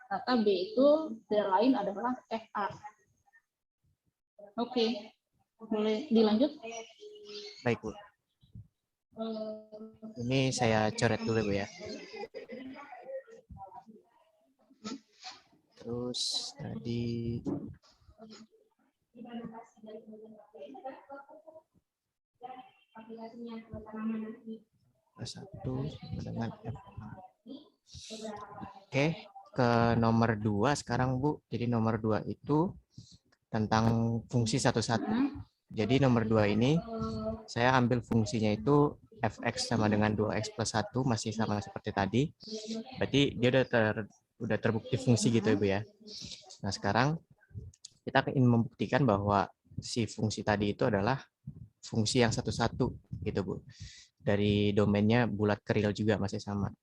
Kata B itu tidak lain adalah FA. Oke. Boleh dilanjut? Baik, Bu. Ini saya coret dulu, Bu, ya. Terus tadi satu dengan FA. Oke, ke nomor 2 sekarang, Bu. Jadi nomor 2 itu tentang fungsi satu-satu. Jadi nomor 2 ini saya ambil fungsinya itu fx sama dengan 2x plus 1, masih sama seperti tadi. Berarti dia udah terbukti fungsi gitu ya, Bu, ya. Nah, sekarang kita ingin membuktikan bahwa si fungsi tadi itu adalah fungsi yang satu-satu gitu, Bu. Dari domainnya bulat keril juga masih sama.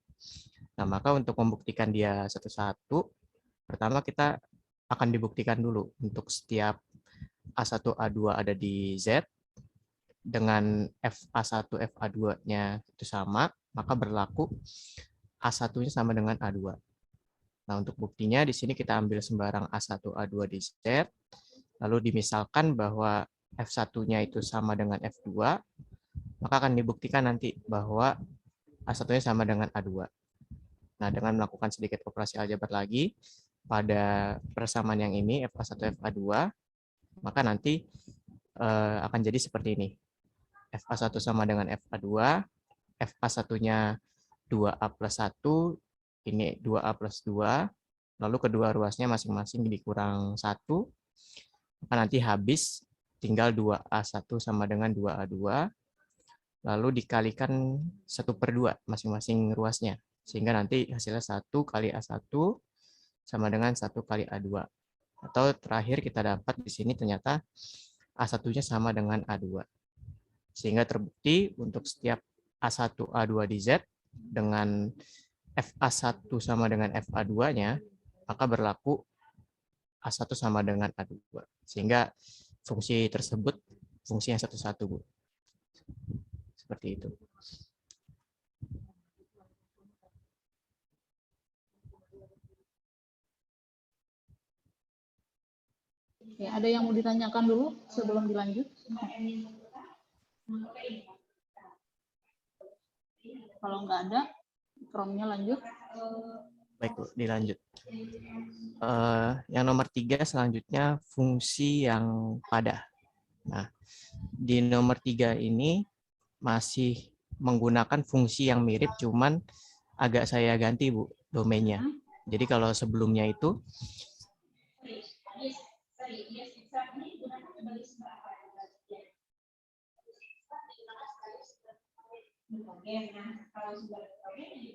Nah, maka untuk membuktikan dia satu-satu, pertama kita akan dibuktikan dulu untuk setiap A1, A2 ada di Z, dengan FA1, FA2-nya itu sama, maka berlaku A1-nya sama dengan A2. Nah, untuk buktinya di sini kita ambil sembarang A1, A2 di Z, lalu dimisalkan bahwa F1-nya itu sama dengan F2, maka akan dibuktikan nanti bahwa A1-nya sama dengan A2. Nah, dengan melakukan sedikit operasi aljabar lagi, pada persamaan yang ini, FA1, FA2, maka nanti akan jadi seperti ini. FA1 sama dengan FA2, FA1-nya 2A plus 1, ini 2A plus 2, lalu kedua ruasnya masing-masing dikurang 1, maka nanti habis tinggal 2A1 sama dengan 2A2, lalu dikalikan 1/2 masing-masing ruasnya, sehingga nanti hasilnya 1 kali A1 sama dengan 1 kali A2. Atau terakhir kita dapat di sini ternyata A1-nya sama dengan A2. Sehingga terbukti untuk setiap A1, A2 di Z dengan FA1 sama dengan FA2-nya, maka berlaku A1 sama dengan A2. Sehingga fungsi tersebut fungsi yang satu-satu, Bu. Seperti itu. Ya, ada yang mau ditanyakan dulu sebelum dilanjut? Kalau nggak ada, Chrome-nya lanjut. Baik, Bu, dilanjut. Yang nomor 3 selanjutnya fungsi yang pada. Nah, di nomor 3 ini masih menggunakan fungsi yang mirip, cuman agak saya ganti, Bu, domainnya. Jadi kalau sebelumnya itu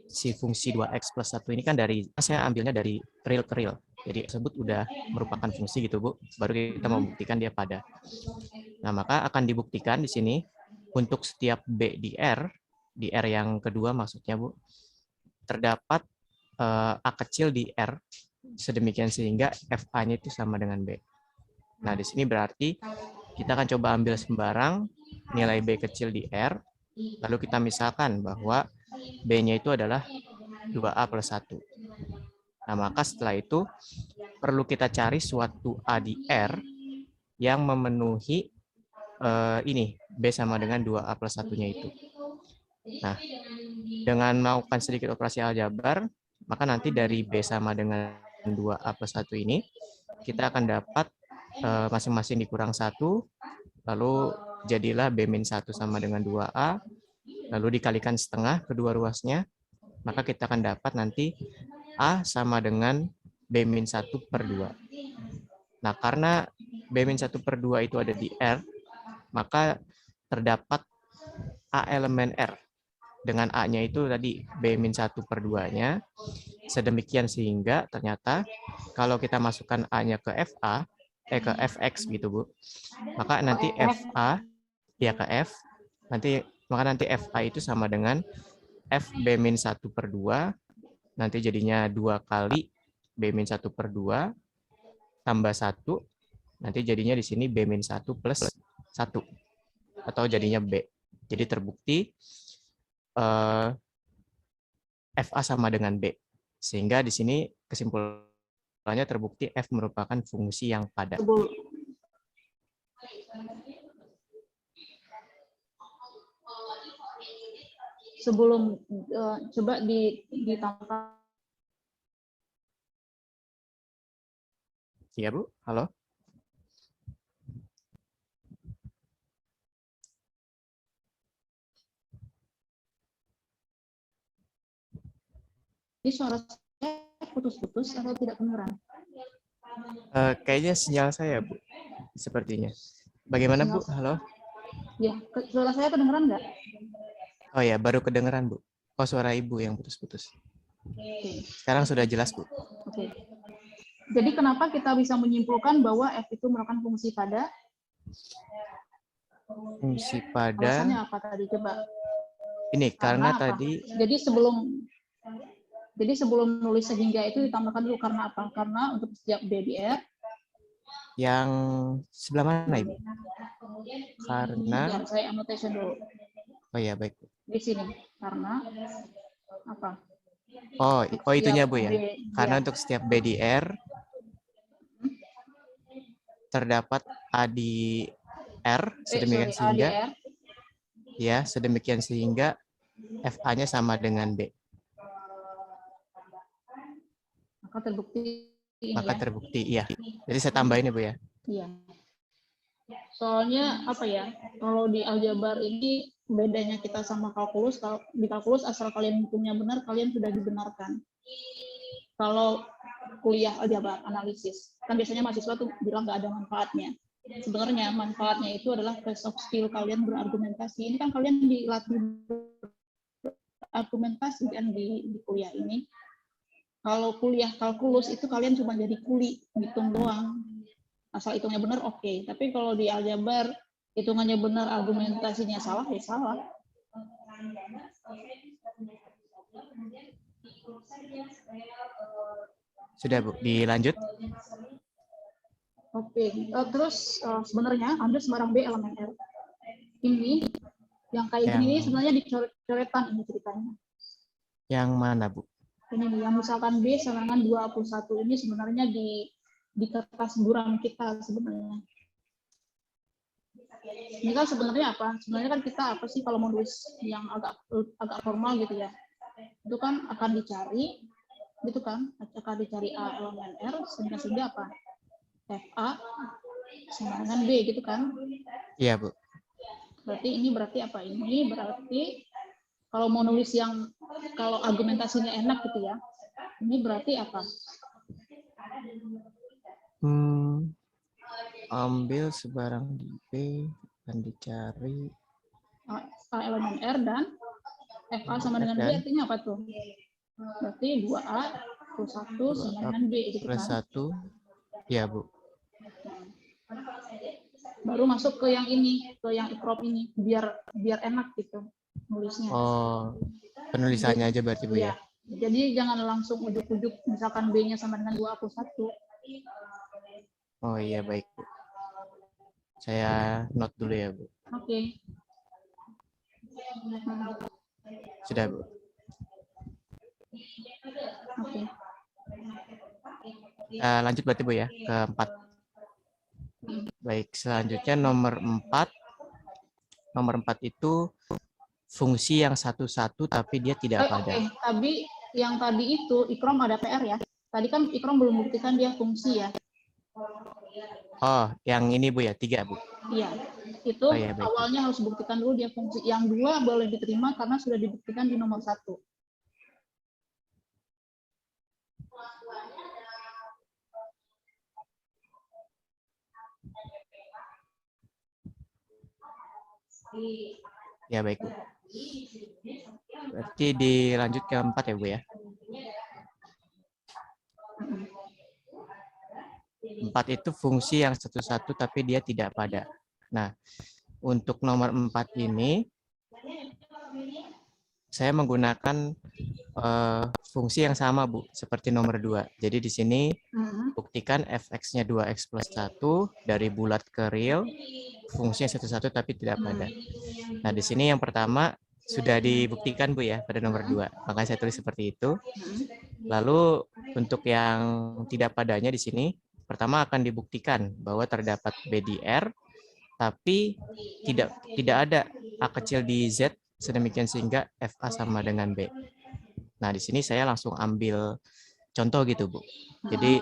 si fungsi 2x plus 1 ini kan saya ambilnya dari real ke real. Jadi tersebut udah merupakan fungsi gitu, Bu. Baru kita membuktikan dia pada. Nah, maka akan dibuktikan di sini untuk setiap B di R yang kedua maksudnya, Bu, terdapat A kecil di R sedemikian sehingga FA-nya itu sama dengan B. Nah, di sini berarti kita akan coba ambil sembarang nilai B kecil di R, lalu kita misalkan bahwa B-nya itu adalah 2A plus 1. Nah, maka setelah itu perlu kita cari suatu A di R yang memenuhi ini, B sama dengan 2A plus 1-nya itu. Nah, dengan melakukan sedikit operasi aljabar, maka nanti dari B sama dengan 2A plus 1 ini, kita akan dapat masing-masing dikurang 1, lalu jadilah B-1 sama dengan 2A, lalu dikalikan setengah kedua ruasnya, maka kita akan dapat nanti A sama dengan B-1/2. Nah, karena B-1/2 itu ada di R, maka terdapat A elemen R. Dengan A-nya itu tadi B-1/2-nya, sedemikian sehingga ternyata kalau kita masukkan A-nya ke FA, ke Fx gitu, Bu, maka nanti FA, ya ke F, maka nanti FA itu sama dengan F B-1/2, nanti jadinya 2 kali B-1/2 tambah 1, nanti jadinya di sini B-1 plus 1, atau jadinya B. Jadi terbukti FA sama dengan B. Sehingga di sini kesimpulannya terbukti F merupakan fungsi yang pada. Sebelum coba ditambah. Iya, Bu. Halo. Ini suara saya putus-putus atau tidak kedengeran? Kayaknya sinyal saya, Bu. Sepertinya. Bagaimana, Bu? Halo. Ya, suara saya kedengeran nggak? Oh ya, baru kedengeran, Bu. Oh, suara Ibu yang putus-putus. Sekarang sudah jelas, Bu. Oke. Jadi kenapa kita bisa menyimpulkan bahwa F itu merupakan fungsi pada? Fungsi pada. Alasannya apa tadi? Coba. Ini karena apa? tadi. Jadi sebelum nulis sehingga itu ditambahkan dulu karena apa? Karena untuk setiap B di R. Yang sebelah mana, Ibu? Karena. Ya, saya annotation dulu. Oh ya, baik. Di sini. Karena apa? Oh itunya, Bu ya. Karena ya. untuk setiap B di R terdapat A di R sedemikian sehingga FA-nya sama dengan B. Maka terbukti. Maka terbukti, iya. Jadi saya tambahin ya, Bu ya. Iya. Soalnya apa ya? Kalau di aljabar ini bedanya kita sama kalkulus, kalau di kalkulus asal kalian hitungnya benar, kalian sudah dibenarkan. Kalau kuliah aljabar analisis, kan biasanya mahasiswa tuh bilang nggak ada manfaatnya. Sebenarnya manfaatnya itu adalah test of skill kalian berargumentasi. Ini kan kalian dilatih argumentasi kan di kuliah ini. Kalau kuliah kalkulus itu kalian cuma jadi kuli, hitung doang. Asal hitungnya benar oke. Tapi kalau di aljabar hitungannya benar, argumentasinya salah ya salah. Sudah Bu, dilanjut. Oke, terus sebenarnya ambil sembarang B elemen R. Ini yang kayak gini sebenarnya dicoret-coretan ini ceritanya. Yang mana Bu? Ini nih, yang misalkan B sama dengan 21 ini sebenarnya di kertas buram kita sebenarnya. Ini kan sebenarnya apa? Sebenarnya kan kita apa sih kalau mau nulis yang agak formal gitu ya? Itu kan akan dicari, gitu kan? Akan dicari A elemen R sehingga apa? FA sama dengan B gitu kan? Iya Bu. Berarti apa? Ini berarti kalau mau nulis yang kalau argumentasinya enak gitu ya, ini berarti apa? Ambil sebarang di B dan dicari A elemen R dan FA sama dengan B artinya apa tuh? Berarti 2A plus 1 sama dengan B gitu plus kan? 1, ya Bu. Baru masuk ke yang ini, ke yang ikrop ini, biar enak gitu nulisnya. Oh, penulisannya aja berarti Bu ya? Jadi jangan langsung ujuk-ujuk misalkan B-nya sama dengan 2A plus 1. Oh iya baik Bu. Saya note dulu ya Bu. Oke. Sudah Bu. Oke. Lanjut berarti Bu ya, ke 4. Baik, selanjutnya nomor 4. Nomor 4 itu fungsi yang satu-satu tapi dia tidak pada. Oke, tapi yang tadi itu Ikrom ada PR ya. Tadi kan Ikrom belum buktikan dia fungsi ya. Oh, yang ini Bu ya, 3 Bu. Iya, itu Oh, iya, baik. awalnya harus buktikan dulu dia fungsi. Yang 2 boleh diterima karena sudah dibuktikan di nomor 1. Ya baik Bu. Berarti dilanjut ke 4 ya Bu ya. 4 itu fungsi yang satu-satu tapi dia tidak pada. Nah, untuk nomor 4 ini saya menggunakan fungsi yang sama Bu, seperti nomor 2. Jadi di sini buktikan fx-nya 2x plus 1 dari bulat ke real, fungsinya satu-satu tapi tidak pada. Nah, di sini yang pertama sudah dibuktikan Bu ya pada nomor 2. Makanya saya tulis seperti itu. Lalu untuk yang tidak padanya di sini, pertama akan dibuktikan bahwa terdapat B di R, tapi tidak ada A kecil di Z, sedemikian sehingga FA sama dengan B. Nah, di sini saya langsung ambil contoh gitu, Bu. Jadi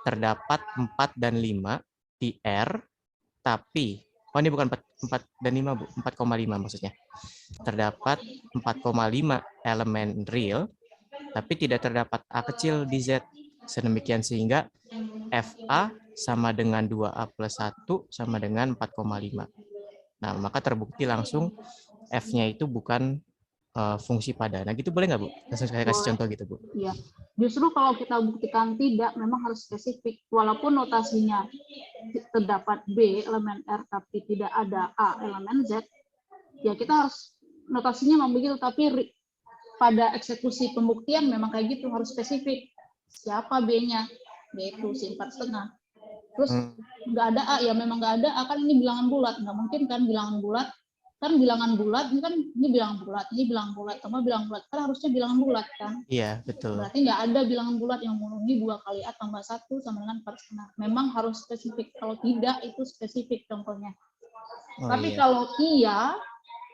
terdapat 4 dan 5 di R, tapi, oh ini bukan 4 dan 5, Bu, 4,5 maksudnya. Terdapat 4,5 elemen real, tapi tidak terdapat A kecil di Z, sedemikian sehingga FA sama dengan 2A plus 1 sama dengan 4,5. Nah, maka terbukti langsung F-nya itu bukan fungsi pada. Nah, gitu boleh nggak, Bu? Langsung saya kasih contoh gitu, Bu. Iya. Justru kalau kita buktikan tidak, memang harus spesifik. Walaupun notasinya terdapat B elemen R, tapi tidak ada A elemen Z, ya kita harus notasinya memang begitu, tapi pada eksekusi pembuktian memang kayak gitu, harus spesifik. Siapa B-nya? Yaitu si 4,5. Terus nggak ada A, ya memang nggak ada A, kan ini bilangan bulat. Nggak mungkin kan bilangan bulat. Kan bilangan bulat, ini bilangan bulat, ini bilangan bulat, sama bilangan bulat. Kan harusnya bilangan bulat kan? Iya, betul. Berarti nggak ada bilangan bulat yang memenuhi 2 kali A tambah 1 sama dengan 4,5. Memang harus spesifik. Kalau tidak, itu spesifik contohnya. Tapi kalau iya,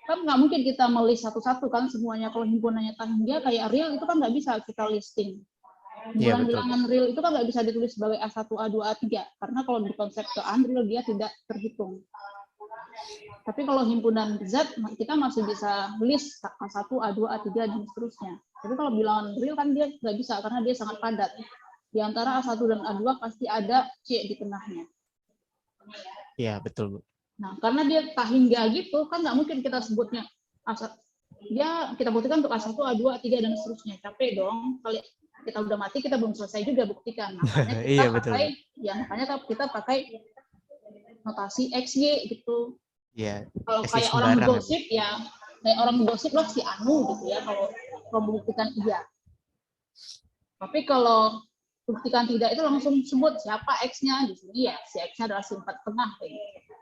kan nggak mungkin kita melist satu-satu kan semuanya. Kalau himpunannya tangga kayak real itu kan nggak bisa kita listing. Bilangan real itu kan nggak bisa ditulis sebagai A1, A2, A3 karena kalau di konsep ke unreal dia tidak terhitung. Tapi kalau himpunan zat, kita masih bisa list A1, A2, A3, dan seterusnya. Tapi kalau bilangan real kan dia nggak bisa, karena dia sangat padat. Di antara A1 dan A2 pasti ada C di tengahnya. Iya, betul, Bu. Nah, karena dia tak hingga gitu, kan nggak mungkin kita sebutnya A1. Dia kita buktikan untuk A1, A2, A3, dan seterusnya. Capek dong. Kalau kita udah mati, kita belum selesai juga buktikan. Makanya kita Iya, betul. pakai, ya makanya kita pakai notasi XY gitu. Iya. Kalau SI kayak orang sembarang, gosip ya, kayak orang gosip lah si Anu gitu ya, kalau membuktikan iya. Tapi kalau buktikan tidak itu langsung sebut siapa X-nya di sini ya, si X-nya adalah si 4 tengah kayak gitu.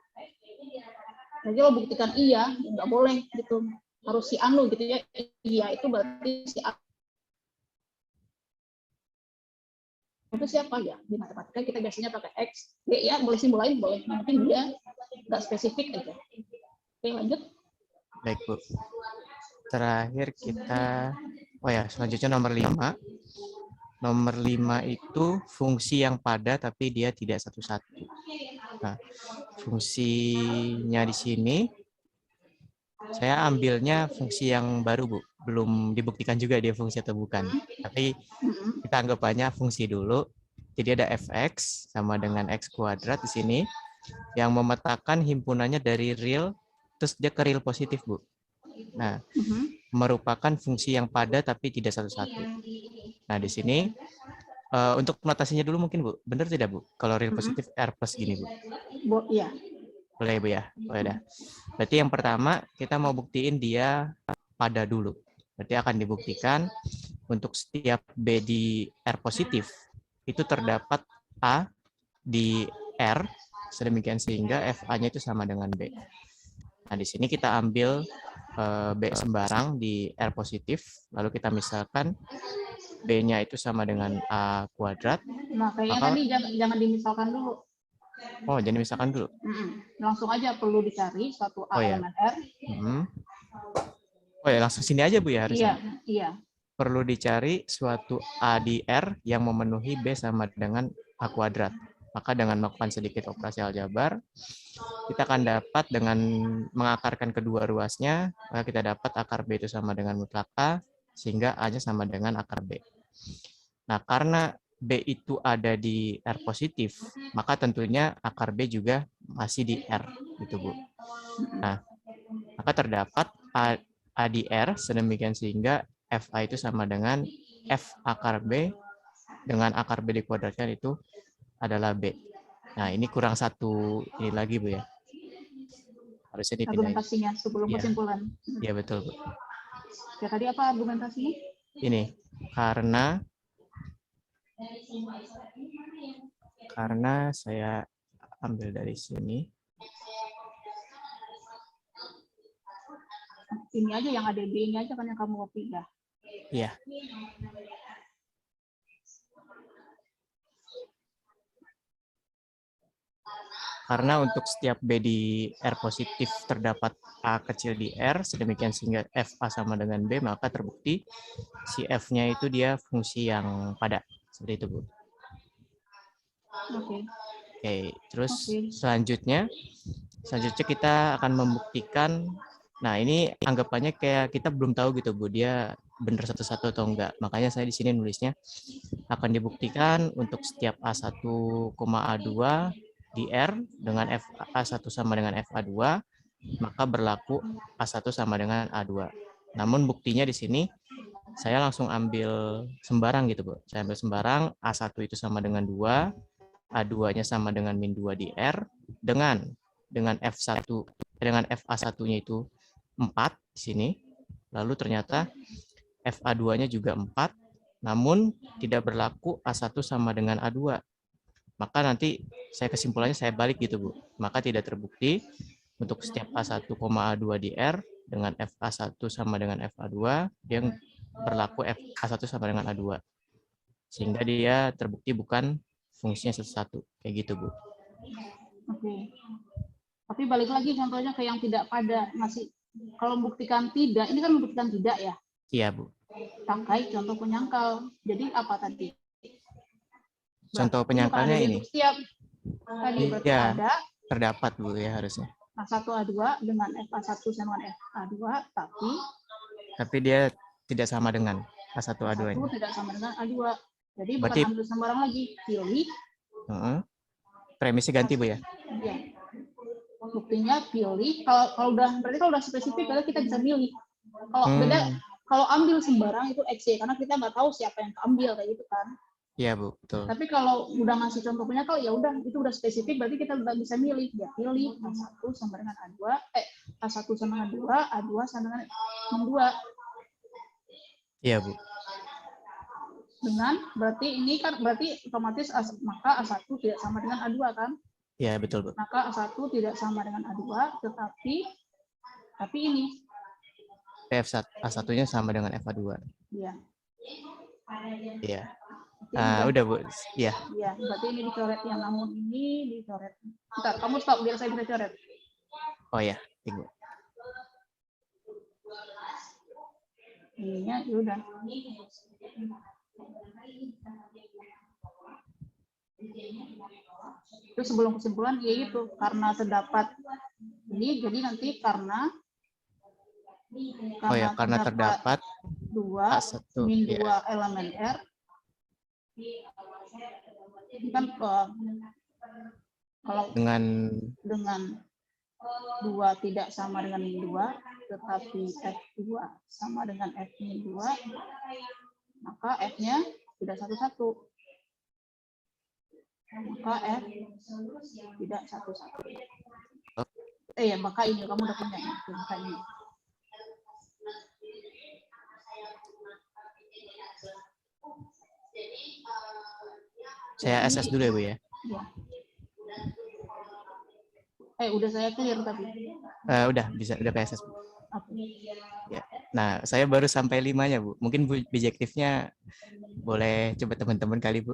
Jadi kalau buktikan iya, nggak boleh gitu. Harus si Anu gitu ya. Iya itu berarti si Anu. Itu siapa ya? Di matematika kita biasanya pakai X, Y ya, boleh simbol lain boleh. Yang penting dia nggak spesifik aja. Oke, lanjut. Baik, Bu. Terakhir kita, oh ya, selanjutnya nomor 5. Nomor 5 itu fungsi yang pada tapi dia tidak satu-satu. Nah, fungsinya di sini saya ambilnya fungsi yang baru, Bu. Belum dibuktikan juga dia fungsi atau bukan. Tapi kita anggapannya fungsi dulu. Jadi ada fx sama dengan x kuadrat di sini yang memetakan himpunannya dari real terus dia ke real positif, Bu. Nah, merupakan fungsi yang pada tapi tidak satu-satu. Nah, di sini untuk notasinya dulu mungkin, Bu. Benar tidak, Bu? Kalau real positif R plus gini, Bu. Iya. Boleh, Bu ya? Boleh dah. Berarti yang pertama kita mau buktiin dia pada dulu. Berarti akan dibuktikan untuk setiap B di R positif itu terdapat A di R sedemikian sehingga FA-nya itu sama dengan B. Nah, di sini kita ambil B sembarang di R positif, lalu kita misalkan B-nya itu sama dengan A kuadrat. Nah, kayaknya Maka, tadi jangan dimisalkan dulu. oh, jadi misalkan dulu. Langsung aja perlu dicari suatu A elemen R. Oh ya, langsung sini aja, Bu ya harusnya. Iya. Perlu dicari suatu A di R yang memenuhi B sama dengan A kuadrat. Maka dengan melakukan sedikit operasi aljabar, kita akan dapat dengan mengakarkan kedua ruasnya, maka kita dapat akar B itu sama dengan mutlak A, sehingga A-nya sama dengan akar B. Nah, karena B itu ada di R positif, maka tentunya akar B juga masih di R, gitu, Bu. Nah, maka terdapat A di R, sedemikian sehingga FA itu sama dengan F akar B, dengan akar B dikuadratkan itu adalah B. Nah, ini kurang satu ini lagi, Bu ya. Harusnya dipindahin. Argumentasinya sebelum kesimpulan. Iya, betul, Bu. Ya, tadi apa argumentasinya? Ini, karena saya ambil dari sini. Ini aja yang ada B-nya aja kan yang kamu mau pindah. Iya. Karena untuk setiap B di R positif terdapat A kecil di R, sedemikian sehingga FA sama dengan B, maka terbukti si F-nya itu dia fungsi yang pada. Seperti itu, Bu. Oke, terus selanjutnya kita akan membuktikan, nah ini anggapannya kayak kita belum tahu gitu, Bu, dia benar satu-satu atau enggak. Makanya saya di sini nulisnya akan dibuktikan untuk setiap A1, A2 di R dengan A1 sama dengan FA2, maka berlaku A1 sama dengan A2. Namun buktinya di sini saya langsung ambil sembarang gitu, Bu. Saya ambil sembarang A1 itu sama dengan 2, A2-nya sama dengan min 2 di R, dengan F1 dengan FA1-nya itu 4 di sini. Lalu ternyata FA2-nya juga 4, namun tidak berlaku A1 sama dengan A2. Maka nanti saya kesimpulannya saya balik gitu, Bu. Maka tidak terbukti untuk setiap A1, A2 di R dengan FA1 sama dengan FA2 yang berlaku A1 sama dengan A2. Sehingga dia terbukti bukan fungsinya satu-satu. Kayak gitu, Bu. Oke. Tapi balik lagi contohnya ke yang tidak pada, masih kalau membuktikan tidak, ini kan membuktikan tidak ya? Iya, Bu. Pakai contoh penyangkal. Jadi apa tadi? Contoh penyangkalnya ini. Setiap tadi berarti ya, ada terdapat, Bu, ya harusnya. A1A2 dengan FA1 sama dengan FA2, Tapi dia tidak sama dengan A1A2 A1 ini. tidak sama dengan A2. Jadi bukan Berarti- ambil sembarang lagi, pilih. Heeh. Premisnya ganti Bu ya? Ya. Buktinya pilih. Kalau udah spesifik, berarti kita bisa pilih. Kalau beda, kalau ambil sembarang itu X, karena kita nggak tahu siapa yang ambil kayak gitu kan. Iya Bu, betul. Tapi kalau udah ngasih contoh penyakal, ya udah itu udah spesifik, berarti kita udah bisa milih. Ya pilih A1 sama dengan A2, A1 sama dengan 2, A2 sama dengan 2. Iya Bu. Dengan berarti ini kan berarti otomatis maka A1 tidak sama dengan A2 kan? Iya betul Bu. Maka A1 tidak sama dengan A2, tapi ini A1-nya sama dengan FA2. ya. Iya. Berarti Udah Bu. Iya. ya, berarti ini dicoret yang namun ini dicoret. Bentar, kamu stop biar saya bisa coret. Oh ya, tunggu. Ininya ya udah. Itu sebelum kesimpulan ya itu karena terdapat ini, jadi nanti karena terdapat 2 A1 min ya. 2 elemen R. Ini kan kalau Dengan 2 tidak sama dengan min 2, tetapi F2 sama dengan F min 2, maka F-nya tidak satu-satu. Maka F tidak satu-satu. Ya, maka ini kamu udah punya maka ini. Saya SS dulu ya Bu ya. Ya. Udah saya clear tapi. Udah ke SS Bu. Oke. Ya. Nah, saya baru sampai 5-nya Bu. Mungkin Bu bijektifnya boleh coba teman-teman kali Bu.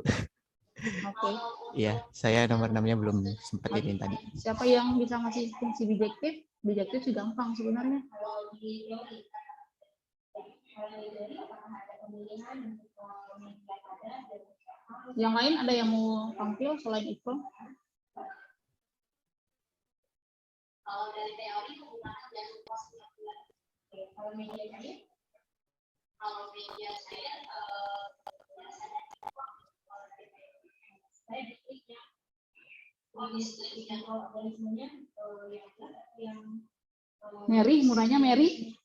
Oke. Iya, saya nomor 6-nya belum sempat ini tadi. Siapa yang bisa ngasih fungsi bijektif? Bijektif sih gampang sebenarnya. Yang lain ada yang mau tampil selain itu? Kalau dari teori menggunakan jalur pos 15. Kalau media saya Mary, murahnya Mary.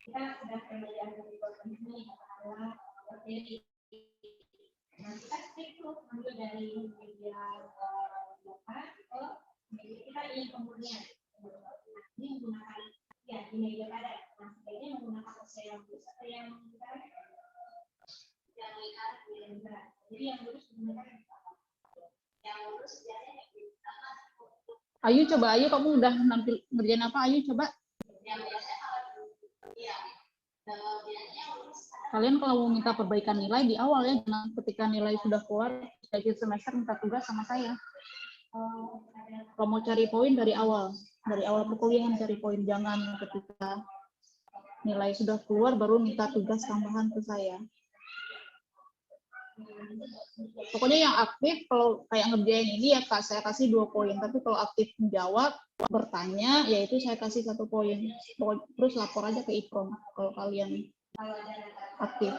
Kita sudah pembelajaran dari ini adalah materi. Nah, kita itu ambil dari media data ke media kita ingin kemudian ini menggunakan ya di media padat. Nah, sebaiknya menggunakan proses yang lurus atau yang lingkaran yang berat. Jadi yang lurus menggunakan yang lurus biasanya Ayu coba, Ayu kamu udah nampil ngerjain apa? Ayu coba. Kalian kalau mau minta perbaikan nilai di awal ya, jangan ketika nilai sudah keluar di akhir semester minta tugas sama saya. Kalau mau cari poin dari awal perkuliahan cari poin, jangan ketika nilai sudah keluar baru minta tugas tambahan ke saya. Pokoknya yang aktif kalau kayak ngerjain ini ya Kak, saya kasih 2 poin, tapi kalau aktif menjawab, bertanya, yaitu saya kasih 1 poin. Terus lapor aja ke IPROM kalau kalian aktif.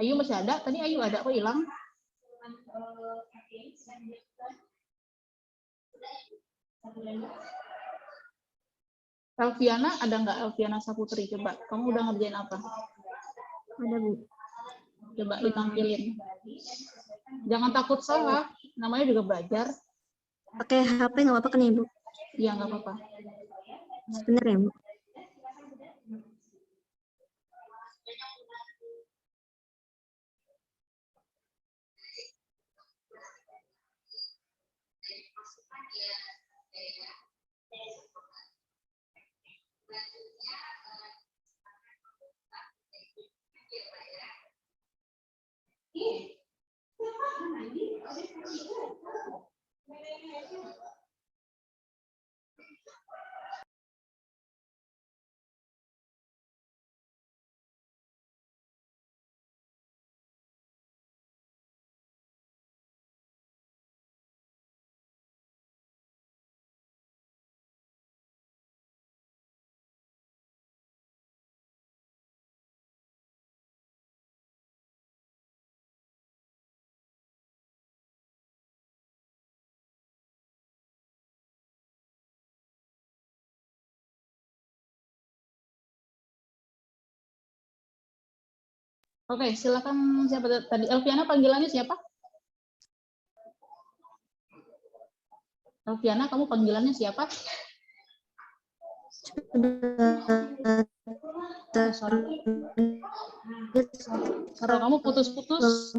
Ayu masih ada? Tadi Ayu ada, kok hilang? Elviana ada nggak? Elviana Saputri, coba. Kamu udah ngerjain apa? Ada Bu. Coba ditampilin. Jangan takut salah, namanya juga belajar. Pakai HP nggak apa-apa kan Ibu? Iya, nggak apa-apa. Bener ya Bu? Oke, silakan siapa tadi? Elviana panggilannya siapa? Elviana, kamu panggilannya siapa? Suara, suara kamu putus-putus.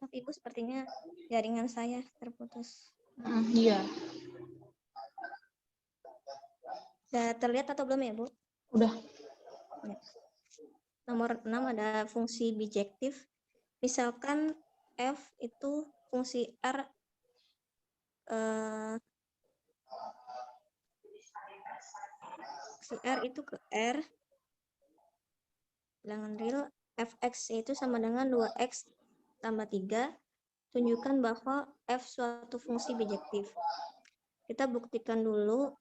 Maaf, Ibu, sepertinya jaringan saya terputus. Iya, Sudah terlihat atau belum ya, Bu? udah. Ya. Nomor 6 ada fungsi bijektif. Misalkan F itu fungsi R itu ke R, bilangan real, fx itu sama dengan 2x tambah 3, tunjukkan bahwa f suatu fungsi bijektif. Kita buktikan dulu.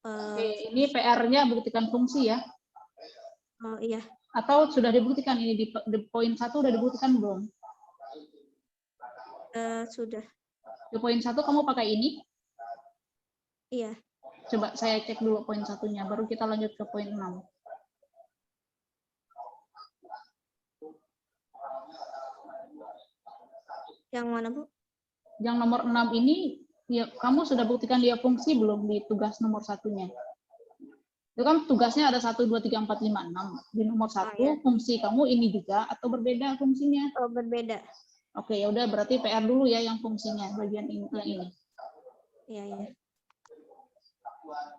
Oke, ini PR-nya buktikan fungsi ya? Oh iya, Atau sudah dibuktikan ini di poin 1 udah dibuktikan belum? sudah. Di poin 1 kamu pakai ini? Iya, Coba saya cek dulu poin 1-nya, baru kita lanjut ke poin 6. yang mana, Bu? Yang nomor 6 ini, ya, kamu sudah buktikan dia fungsi belum di tugas nomor 1-nya? Itu kan tugasnya ada 1, 2, 3, 4, 5, 6. Di nomor 1, iya. fungsi kamu ini juga atau berbeda fungsinya? Oh, berbeda. Oke, ya udah berarti PR dulu ya yang fungsinya, bagian ini, yang ini. Iya, iya.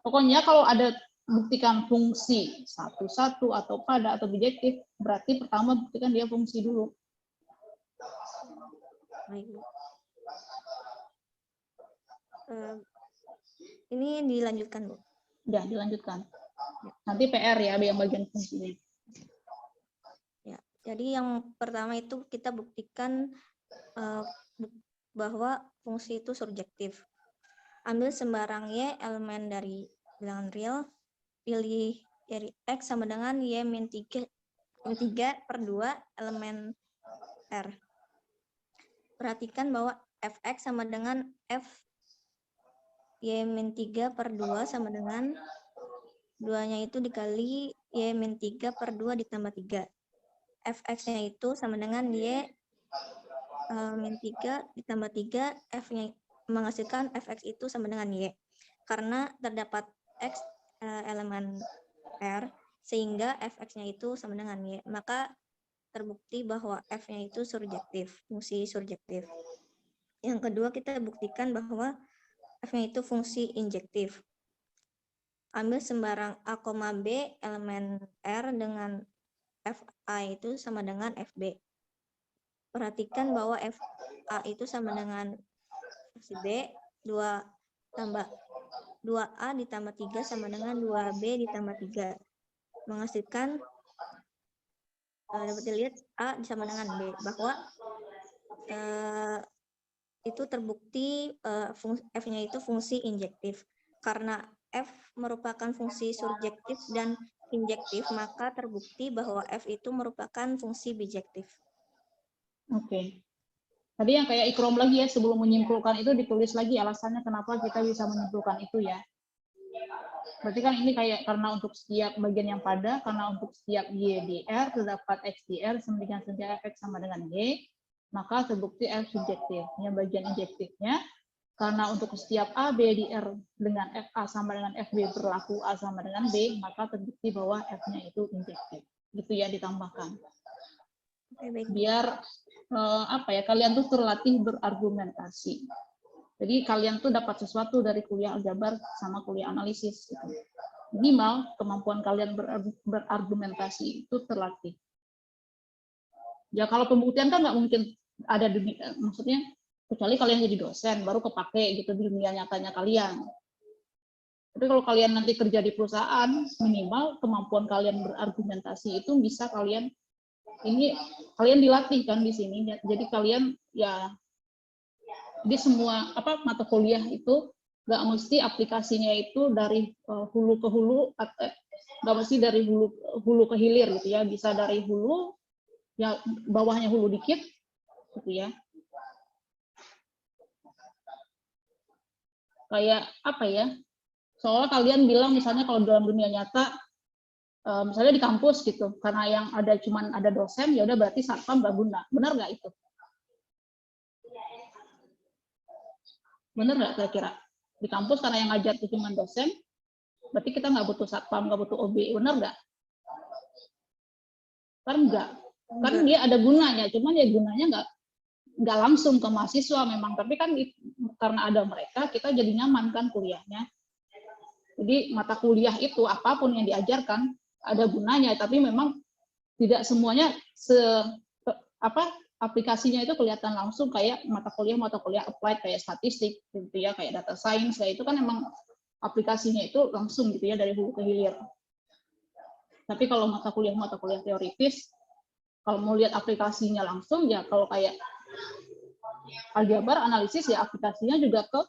Pokoknya kalau ada buktikan fungsi satu-satu atau pada atau bijektif, berarti pertama buktikan dia fungsi dulu. Baik, Bu. Ini dilanjutkan, Bu. Udah, dilanjutkan. Nanti PR ya, yang bagian fungsinya. Ya, jadi yang pertama itu kita buktikan bahwa fungsi itu surjektif. Ambil sembarang Y elemen dari bilangan real, pilih dari X sama dengan Y min 3 per 2 elemen R. Perhatikan bahwa Fx sama dengan F Y min 3 per 2 sama dengan 2-nya itu dikali Y min 3 per 2 ditambah 3. Fx-nya itu sama dengan Y min 3 ditambah 3, F-nya menghasilkan Fx itu sama dengan Y. Karena terdapat X elemen R, sehingga Fx-nya itu sama dengan Y. Maka terbukti bahwa F-nya itu surjektif, fungsi surjektif. Yang kedua, kita buktikan bahwa F-nya itu fungsi injektif. Ambil sembarang A, B elemen R dengan FA itu sama dengan FB. Perhatikan bahwa FA itu sama dengan fungsi B, 2A ditambah 3 sama dengan 2B ditambah 3. Menghasilkan, dapat dilihat A sama dengan B, bahwa itu terbukti F-nya itu fungsi injektif. Karena F merupakan fungsi surjektif dan injektif, maka terbukti bahwa F itu merupakan fungsi bijektif. Oke. Tadi yang kayak ikrom lagi ya, sebelum menyimpulkan itu ditulis lagi alasannya kenapa kita bisa menyimpulkan itu ya. Berarti kan ini kayak karena untuk setiap bagian yang pada, karena untuk setiap Y di R terdapat X di R sama dengan Fx sama dengan Y, maka terbukti F subjektif. Yang bagian injektifnya, karena untuk setiap A, B di R dengan FA sama dengan FB berlaku A sama dengan B, maka terbukti bahwa F-nya itu injektif. Gitu ya, ditambahkan. Oke, baik. Biar kalian tuh terlatih berargumentasi. Jadi kalian tuh dapat sesuatu dari kuliah aljabar sama kuliah analisis. Gitu. Minimal kemampuan kalian berargumentasi itu terlatih. Ya kalau pembuktian kan nggak mungkin ada di, maksudnya kecuali kalian jadi dosen baru kepake gitu di dunia nyatanya kalian. Tapi kalau kalian nanti kerja di perusahaan, minimal kemampuan kalian berargumentasi itu bisa kalian ini kalian dilatih kan di sini. Jadi kalian ya, jadi semua mata kuliah itu nggak mesti aplikasinya itu dari hulu ke hulu, nggak mesti dari hulu ke hilir gitu ya. Bisa dari hulu, ya bawahnya hulu dikit gitu ya. Kayak apa ya? Soalnya kalian bilang misalnya kalau dalam dunia nyata, misalnya di kampus gitu, karena yang ada cuman ada dosen, ya udah berarti satpam nggak guna. Benar nggak itu? Benar nggak kira-kira? Di kampus karena yang ngajar itu cuma dosen, berarti kita nggak butuh satpam, nggak butuh OB. Benar nggak? Kan enggak. Kan dia ada gunanya, cuman ya gunanya nggak langsung ke mahasiswa memang. Tapi kan karena ada mereka, kita jadi nyaman kan kuliahnya. Jadi mata kuliah itu apapun yang diajarkan ada gunanya, tapi memang tidak semuanya aplikasinya itu kelihatan langsung kayak mata kuliah applied kayak statistik gitu ya, kayak data science, kayak itu kan memang aplikasinya itu langsung gitu ya dari hulu ke hilir. Tapi kalau mata kuliah teoritis, kalau mau lihat aplikasinya langsung ya kalau kayak aljabar analisis ya aplikasinya juga ke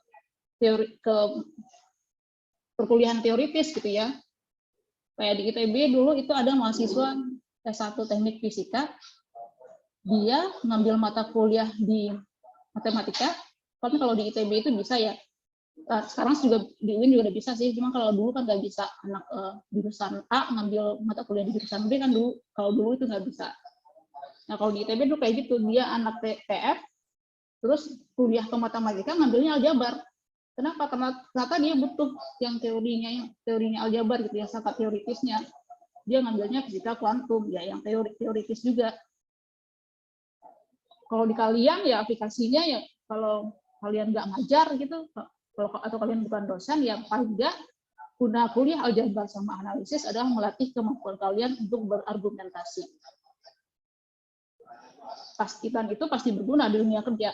teori, ke perkuliahan teoritis gitu ya. Kayak di ITB dulu itu ada mahasiswa S1 teknik fisika, dia ngambil mata kuliah di matematika, tapi kalau di ITB itu bisa ya. Sekarang juga di UIN juga udah bisa sih, cuma kalau dulu kan nggak bisa, anak jurusan A ngambil mata kuliah di jurusan B kan dulu, kalau dulu itu nggak bisa. Nah kalau di ITB dulu kayak gitu, dia anak TF, terus kuliah ke matematika ngambilnya aljabar. Kenapa? Karena ternyata dia butuh yang teorinya aljabar gitu ya, sangat teoritisnya. Dia ngambilnya fisika kuantum, ya yang teoritis juga. Kalau di kalian ya aplikasinya ya kalau kalian nggak ngajar gitu, atau kalian bukan dosen, ya paling nggak guna kuliah aljabar sama analisis adalah melatih kemampuan kalian untuk berargumentasi. Pastikan itu pasti berguna di dunia kerja.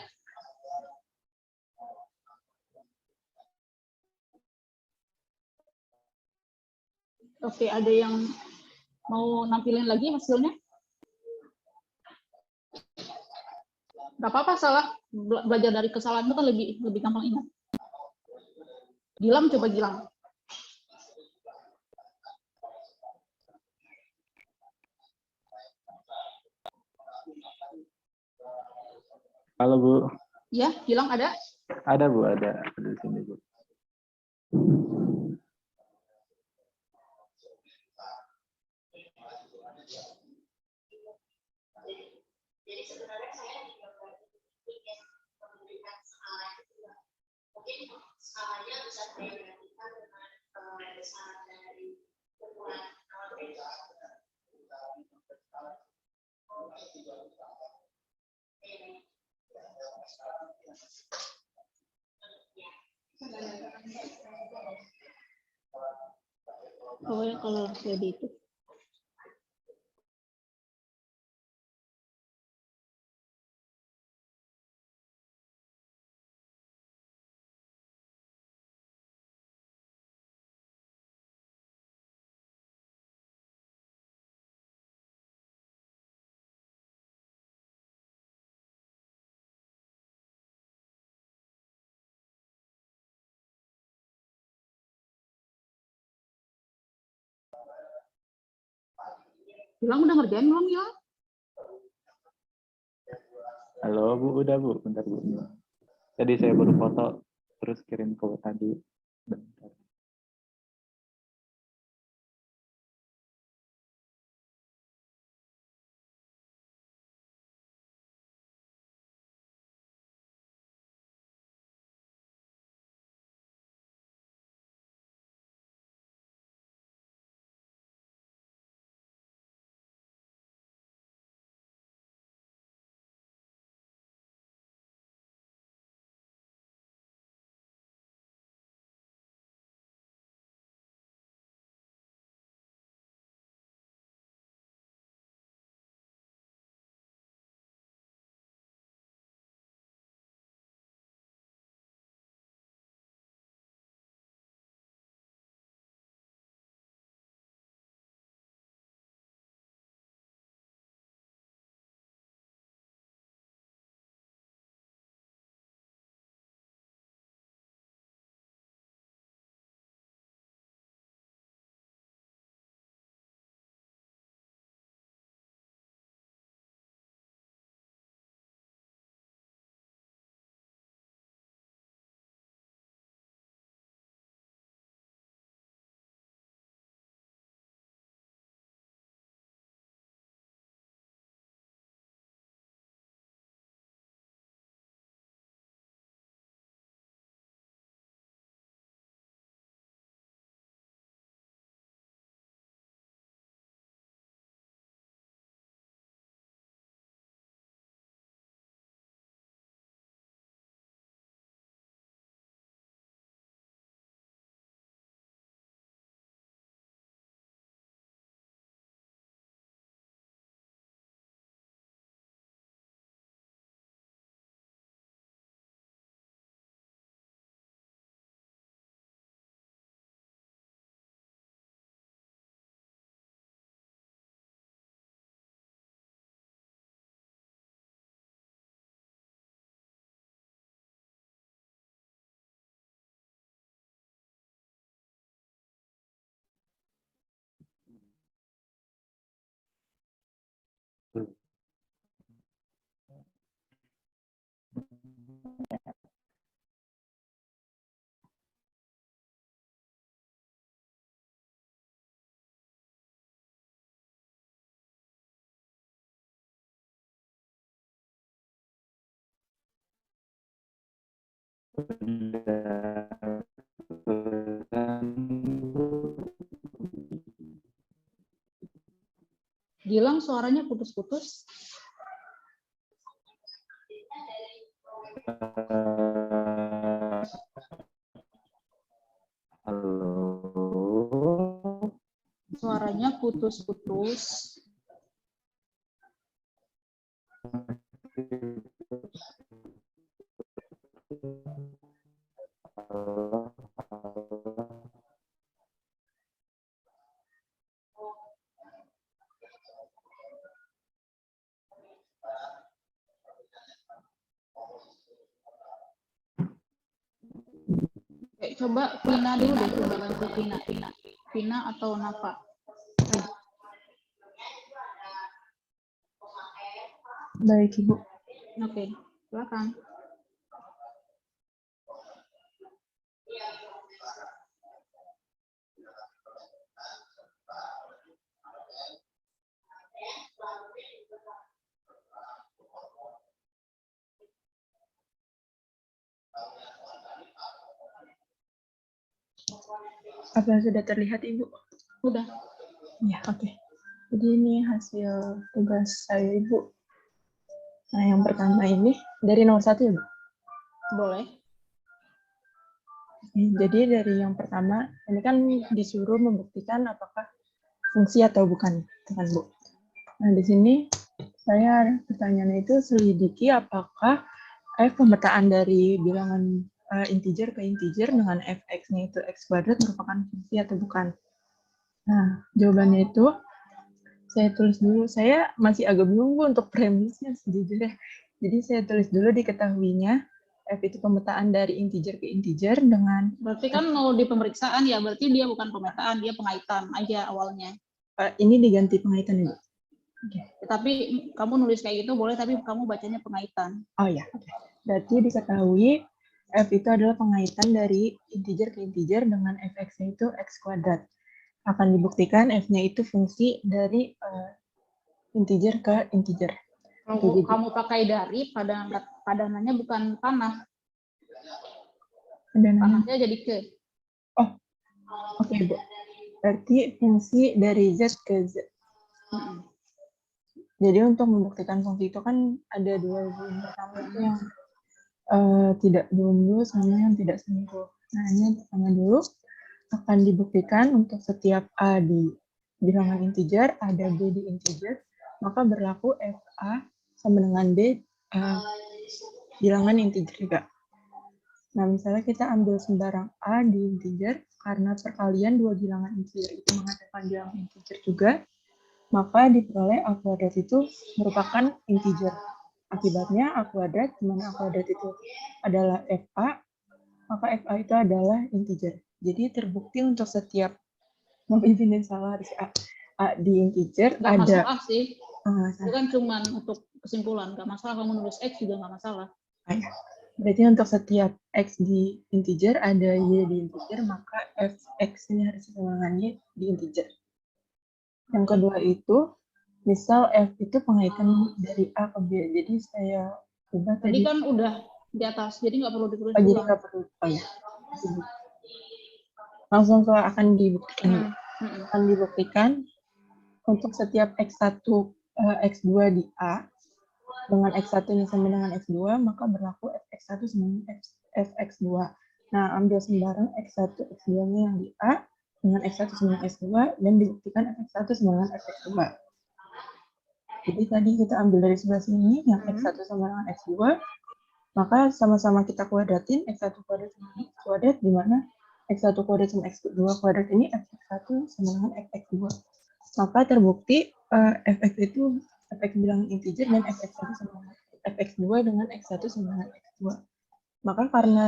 Oke, ada yang mau nampilin lagi hasilnya? Gak apa-apa, salah. Belajar dari kesalahan itu kan lebih gampang ingat. Gilang, coba Gilang. Halo Bu. Ya, Gilang ada? Ada Bu, ada di sini Bu. Jadi sebenarnya saya juga berpikir memberikan skala itu mungkin skalanya bisa digantikan dengan besaran dari ukuran Oh ya, kalau jadi itu. Gilang udah ngerjain belum, Gilang? Halo Bu, udah Bu, bentar Bu. Tadi saya baru foto, terus kirim ke tadi. Bentar. Udah kelihatan, Bu. Gilang suaranya putus-putus. Halo. Suaranya putus-putus. Halo. Oke, coba Vina dulu deh, coba bantu Vina atau Nafa. Baik, Ibu. Oke, silakan. Apa sudah terlihat, Ibu? Udah. Ya, oke. Jadi ini hasil tugas saya, Ibu. Nah, yang pertama ini dari nomor 1 ya, Bu? Boleh. Jadi dari yang pertama, ini kan disuruh membuktikan apakah fungsi atau bukan, kan, Bu? Nah, di sini saya pertanyaannya itu selidiki apakah pemetaan dari bilangan integer ke integer dengan fx-nya itu x kuadrat merupakan fungsi atau bukan. Nah, jawabannya itu saya tulis dulu. Saya masih agak bingung, Bu, untuk premisnya sejujurnya. Jadi saya tulis dulu diketahuinya f itu pemetaan dari integer ke integer dengan Berarti kan mau di pemeriksaan ya, berarti dia bukan pemetaan, dia pengaitan aja awalnya. ini diganti pengaitan, Ibu. Tapi kamu nulis kayak gitu boleh, tapi kamu bacanya pengaitan. Oh ya, oke. Berarti diketahui f itu adalah pengaitan dari integer ke integer dengan fx-nya itu x kuadrat. Akan dibuktikan f-nya itu fungsi dari integer ke integer. Kalau kamu pakai dari, padanannya bukan panah. Panahnya jadi ke. Oh, oke, Bu. Berarti fungsi dari z ke z. Jadi untuk membuktikan fungsi itu kan ada dua, yang pertama itu yang tidak diunduh sama yang tidak sempurna. Nah, ini yang pertama dulu akan dibuktikan untuk setiap a di bilangan integer, ada b di integer, maka berlaku fa sama dengan b bilangan integer juga. Nah, misalnya kita ambil sembarang a di integer, karena perkalian dua bilangan integer itu menghasilkan bilangan integer juga, maka diperoleh a kuadrat itu merupakan integer. Akibatnya a kuadrat, di mana a kuadrat itu adalah fa, maka fa itu adalah integer. Jadi terbukti untuk setiap, maaf ini salah, harus a di integer Nggak ada. masalah sih. Itu kan cuma untuk kesimpulan, nggak masalah kamu nulis x juga nggak masalah. Berarti untuk setiap x di integer ada y di integer, maka fx ini harus sama dengan y di integer. Yang kedua itu, misal f itu pengaitan dari a ke b. Jadi saya ubah Tadi kan udah di atas, jadi nggak perlu ditulis jadi ulang. nggak perlu. Oh ya. Langsung ke akan dibuktikan. Akan dibuktikan untuk setiap x1 x2 di a dengan x1-nya sama dengan x2, maka berlaku fx1 sama dengan fx2. Nah, ambil sembarang x1 x2-nya yang di a dengan x1 sama dengan x2 dan dibuktikan fx1 sama dengan fx2. Jadi tadi kita ambil dari sebelah sini yang x1 sama dengan x2, maka sama-sama kita kuadratin x1 kuadrat sama x kuadrat, di mana x1 kuadrat sama x2 kuadrat ini fx1 sama dengan fx2. Maka terbukti fx itu fx bilangan integer dan fx1 sama dengan fx2 dengan x1 sama dengan x2. Maka karena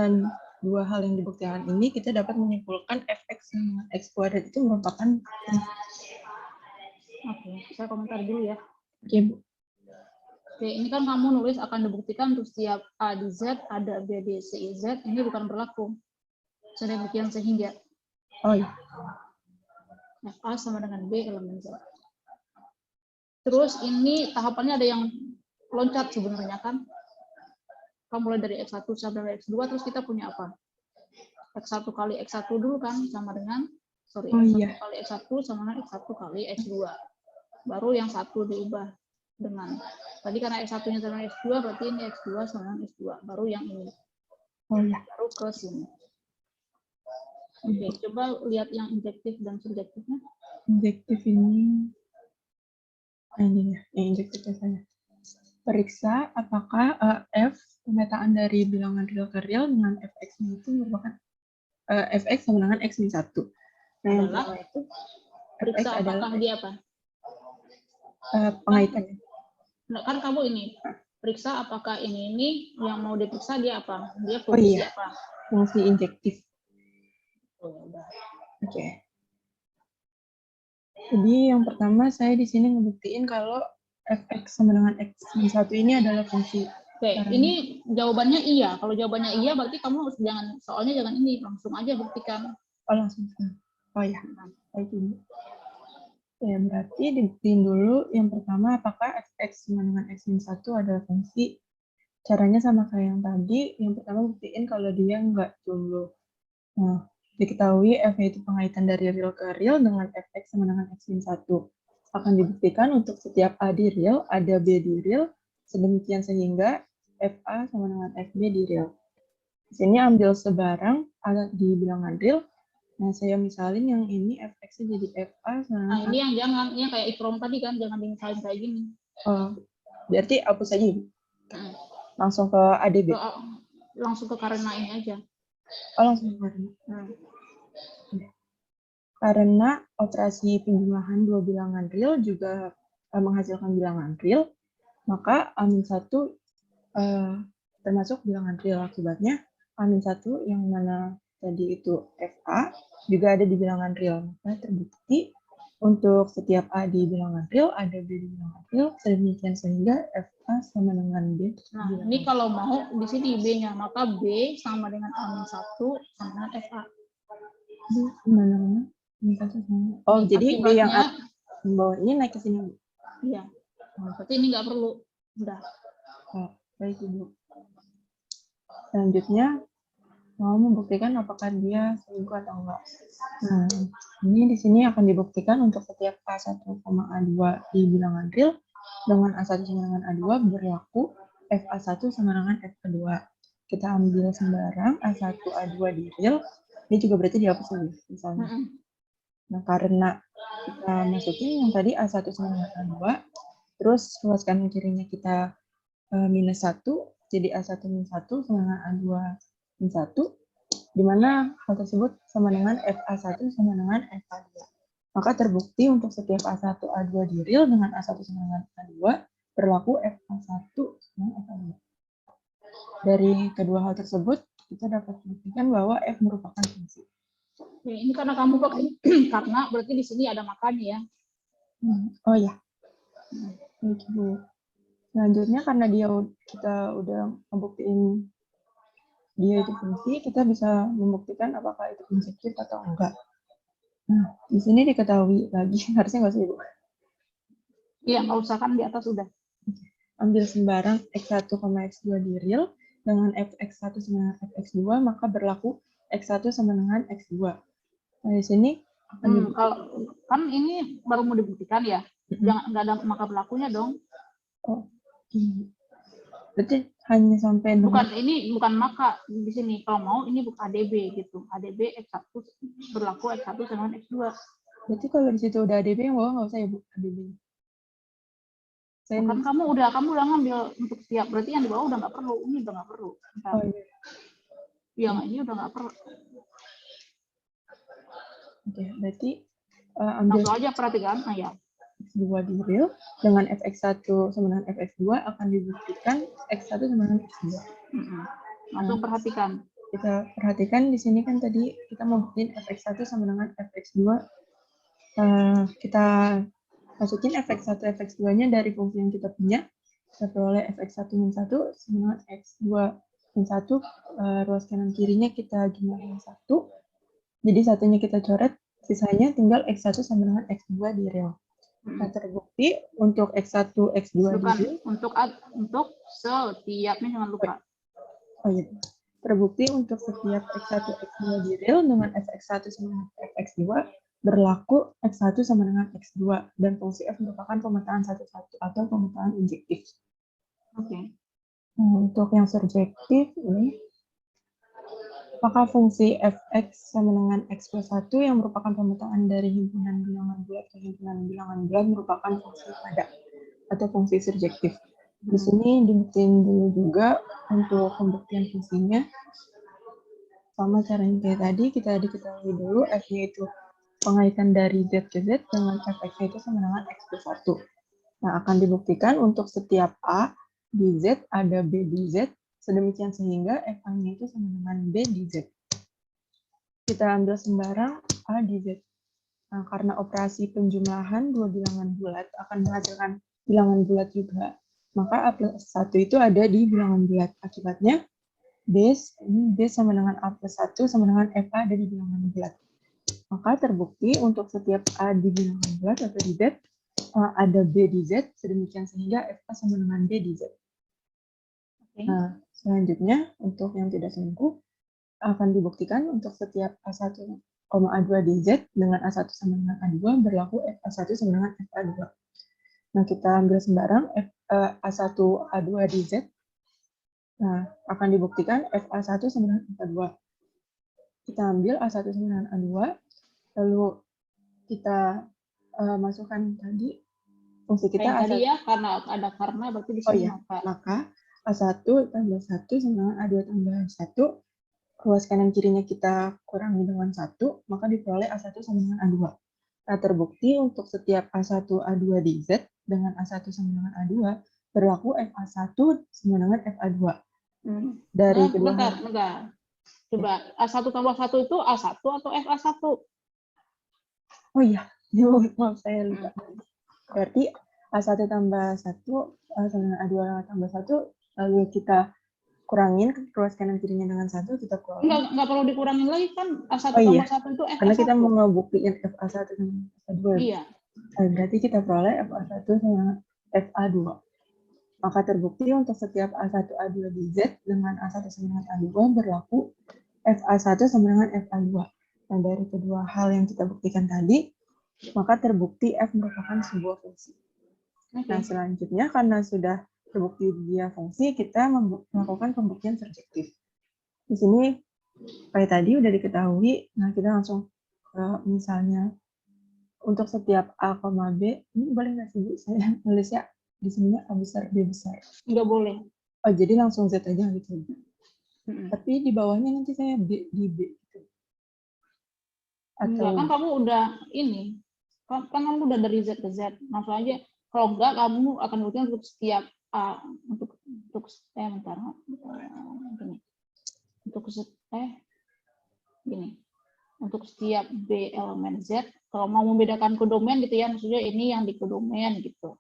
dua hal yang dibuktikan ini, kita dapat menyimpulkan fx sama x kuadrat itu merupakan. Oke, saya komentar dulu ya. Oke, Bu. Oke, ini kan kamu nulis akan dibuktikan untuk setiap A di Z, ada B, D, C, I, Z, ini bukan berlaku. Sedemikian sehingga. Oh iya. FA sama dengan B elemen Z. Terus ini tahapannya ada yang loncat sebenarnya kan. Kamu mulai dari X1 sampai X2, terus kita punya apa? X1 kali X1 dulu kan, sama dengan, sorry, Oh, X1 iya. kali X1 sama dengan X1 kali X2. Baru yang satu diubah dengan, tadi karena X1-nya sama X2, berarti ini X2 sama dengan X2. Baru yang ini, Oh ya. baru ke sini. Oke, coba lihat yang injektif dan subjektifnya. Injektif ini, ini ya, yang injektifnya saya. Periksa apakah F pemetaan dari bilangan real ke real dengan fx-nya itu merupakan fx sama dengan x-1. Nah, yang Adalah pertama itu Periksa fx adalah apakah dia apa? pengaitannya. Nah, kan kamu ini, periksa apakah ini yang mau diperiksa dia apa? Dia Oh fungsi iya, apa? fungsi injektif. Oh, ya udah. Oke. Jadi yang pertama saya di sini ngebuktiin kalau fx sama dengan x-1 ini adalah fungsi. Oke, Karena- ini jawabannya iya. Kalau jawabannya iya, berarti kamu harus soalnya jangan ini, langsung aja buktikan. Oh langsung. Oh ya, baik Ibu. Ya, berarti dibuktiin dulu yang pertama apakah fx sama dengan x-1 adalah fungsi. Caranya sama kayak yang tadi. Yang pertama buktiin kalau dia nggak jumlah. Nah, diketahui f itu pengaitan dari real ke real dengan fx sama dengan x-1. Akan dibuktikan untuk setiap a di real, ada b di real, sedemikian sehingga fa sama dengan fb di real. Di sini ambil sebarang ada di bilangan real. Nah, saya misalin yang ini fx-nya jadi fa sama Nah, dengan ini yang jangan, ini yang kayak ikrom tadi kan, jangan dimisalin kayak gini. berarti hapus aja Ibu. Nah, Langsung ke ADB. langsung ke karena ini aja. Oh, langsung ke karena. Nah, Karena operasi penjumlahan dua bilangan real juga menghasilkan bilangan real, maka -1 termasuk bilangan real. Akibatnya -1 yang mana tadi itu FA juga ada di bilangan real. Maka terbukti untuk setiap A di bilangan real ada B di bilangan real, sedemikian sehingga FA sama dengan B. nah ini kalau mau di sini B-nya, maka B sama dengan A-1 sama dengan FA. Mana? Oh, jadi B yang Akibatnya, bawah ini naik ke sini. iya. Berarti ini nggak perlu. Udah. Oh, baik Ibu. Selanjutnya mau membuktikan apakah dia selingkuh atau enggak. Nah, ini di sini akan dibuktikan untuk setiap A1, A2 di bilangan real dengan A1 sama dengan A2 berlaku FA1 sama dengan F2. Kita ambil sembarang A1, A2 di real, ini juga berarti dihapus lagi misalnya. Nah, karena kita masukin yang tadi A1 sama dengan A2, terus ruas kanan kirinya kita -1, jadi A1 -1 sama dengan A2 -1, di mana hal tersebut sama dengan FA1 sama dengan FA2. Maka terbukti untuk setiap A1, A2 di real dengan A1 sama dengan A2 berlaku FA1 sama FA2. Dari kedua hal tersebut, kita dapat membuktikan bahwa F merupakan fungsi. Oke, ini karena kamu pakai karena berarti di sini ada makanya ya. Oh ya. Baik, Bu. Selanjutnya karena kita udah membuktiin dia itu fungsi, kita bisa membuktikan apakah itu injektif atau enggak. Nah, di sini diketahui lagi, harusnya nggak usah Ibu. Iya, nggak usah kan di atas udah. Ambil sembarang X1, X2 di real dengan fx1 sama dengan fx2, maka berlaku X1 sama dengan X2. Nah, di sini kalau kan ini baru mau dibuktikan ya, jangan nggak ada maka berlakunya dong. Oh, berarti hanya sampai Bukan maka di sini. Kalau mau ini bukan ADB gitu. ADB X1 berlaku X1 sama dengan X2. Berarti kalau di situ udah ADB yang bawah nggak usah ya Bu ADB. Kan kamu udah ngambil untuk setiap, berarti yang di bawah udah nggak perlu. Ini udah nggak perlu. Oh, iya. Yang ini udah nggak perlu. Oke, berarti ambil langsung aja perhatikan. Nah ya. X2 di real dengan fx1 sama dengan fx2 akan dibuktikan X1 sama dengan X2. Langsung perhatikan. Kita perhatikan di sini kan tadi kita mau buktiin fx1 sama dengan fx2. Kita masukin fx1, fx2-nya dari fungsi yang kita punya. Kita peroleh fx1 min 1 sama dengan x2 min 1. Ruas kanan kirinya kita jumlahin 1. Jadi satunya kita coret, sisanya tinggal x1 sama dengan x2 di real. Nah, terbukti untuk X1, X2 Bukan, untuk setiapnya jangan lupa. Oh iya. Terbukti untuk setiap X1, X2 di real dengan fx1 sama dengan fx2 berlaku X1 sama dengan X2 dan fungsi f merupakan pemetaan satu-satu atau pemetaan injektif. Oke. Untuk yang surjektif ini, apakah fungsi fx sama dengan x plus 1 yang merupakan pemetaan dari himpunan bilangan bulat ke himpunan bilangan bulat merupakan fungsi pada atau fungsi surjektif. Di sini dibuktiin dulu juga untuk pembuktian fungsinya. Sama caranya kayak tadi, kita diketahui dulu f-nya itu pengaitan dari z ke z dengan fx-nya itu sama dengan x plus 1. Nah, akan dibuktikan untuk setiap a di z ada b di z, sedemikian sehingga f-nya itu sama dengan b di z. Kita ambil sembarang a di z. Nah, karena operasi penjumlahan dua bilangan bulat akan menghasilkan bilangan bulat juga, maka A plus 1 itu ada di bilangan bulat. Akibatnya, B sama dengan A plus 1 sama dengan FA ada di bilangan bulat. Maka terbukti untuk setiap A di bilangan bulat atau di Z, ada B di Z, sedemikian sehingga FA sama dengan B di Z. Nah, selanjutnya, untuk yang tidak selingkuh, akan dibuktikan untuk setiap A1, A2 di Z dengan A1 sama dengan A2 berlaku FA1 sama dengan FA2. Nah, kita ambil sembarang A1, A2 di Z. Nah, akan dibuktikan FA1 sama dengan FA2. Kita ambil A1 sama dengan A2, lalu kita masukkan tadi fungsi kita Kayak A1. tadi ya, karena berarti di sini Maka A1 tambah 1 sama dengan A2 tambah 1, ruas kanan kirinya kita kurangi dengan 1, maka diperoleh A1 sama dengan A2. Nah, terbukti untuk setiap A1, A2 di Z dengan A1 sama dengan A2 berlaku FA1 sama dengan FA2. Dari kedua bentar. Coba A1 tambah 1 itu A1 atau FA1? Oh iya, maaf saya lupa. Berarti A1 tambah 1 sama dengan A2 tambah 1, lalu kita kurangin ruas kanan kirinya dengan 1, kita kurangin. Enggak perlu dikurangin lagi kan, A1 tambah 1 itu FA1. Karena kita mau ngebuktiin FA1 sama FA2. Iya. Berarti kita peroleh FA1 sama FA2. Maka terbukti untuk setiap A1, A2 di Z dengan A1 sama dengan A2 berlaku FA1 sama dengan FA2. Nah, dari kedua hal yang kita buktikan tadi, maka terbukti F merupakan sebuah fungsi. Nah, selanjutnya karena sudah terbukti dia fungsi, kita melakukan pembuktian surjektif. Di sini, kayak tadi udah diketahui, nah kita langsung misalnya untuk setiap A, B, ini boleh nggak sih Bu? Saya nulisnya di sininya A besar, B besar. Nggak boleh. Oh, jadi langsung Z aja gitu. Tapi di bawahnya nanti saya B di B. Gitu. Enggak, kan kamu udah ini. Kan kamu udah dari Z ke Z. Langsung aja. Kalau enggak, kamu akan buktikan untuk setiap A. Bentar. Gini. Untuk setiap B elemen Z, kalau mau membedakan kodomen gitu ya, maksudnya ini yang di kodomen gitu.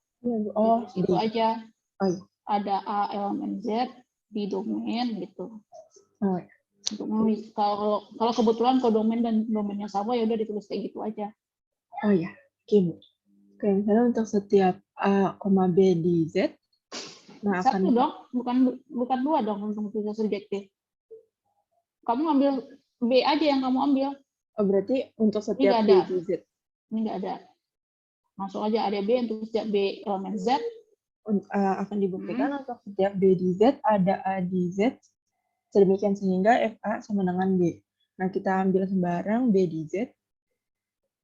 Oh, itu aja. Oh, iya. Ada A elemen Z di domain gitu. Oh, iya. Untuk menulis, kalau kebetulan kodomen dan domainnya sama, ya udah ditulis kayak gitu aja. Oh ya, oke. Oke, misalnya untuk setiap A, B di Z, nah satu dong, bukan dua dong untuk bisa subjektif. Kamu ambil B aja yang kamu ambil. Oh, berarti untuk setiap B di Z. Ini nggak ada. Langsung aja ada B untuk setiap B elemen Z. Akan dibuktikan untuk setiap B di Z ada A di Z, sedemikian sehingga FA sama dengan B. Nah, kita ambil sembarang B di Z,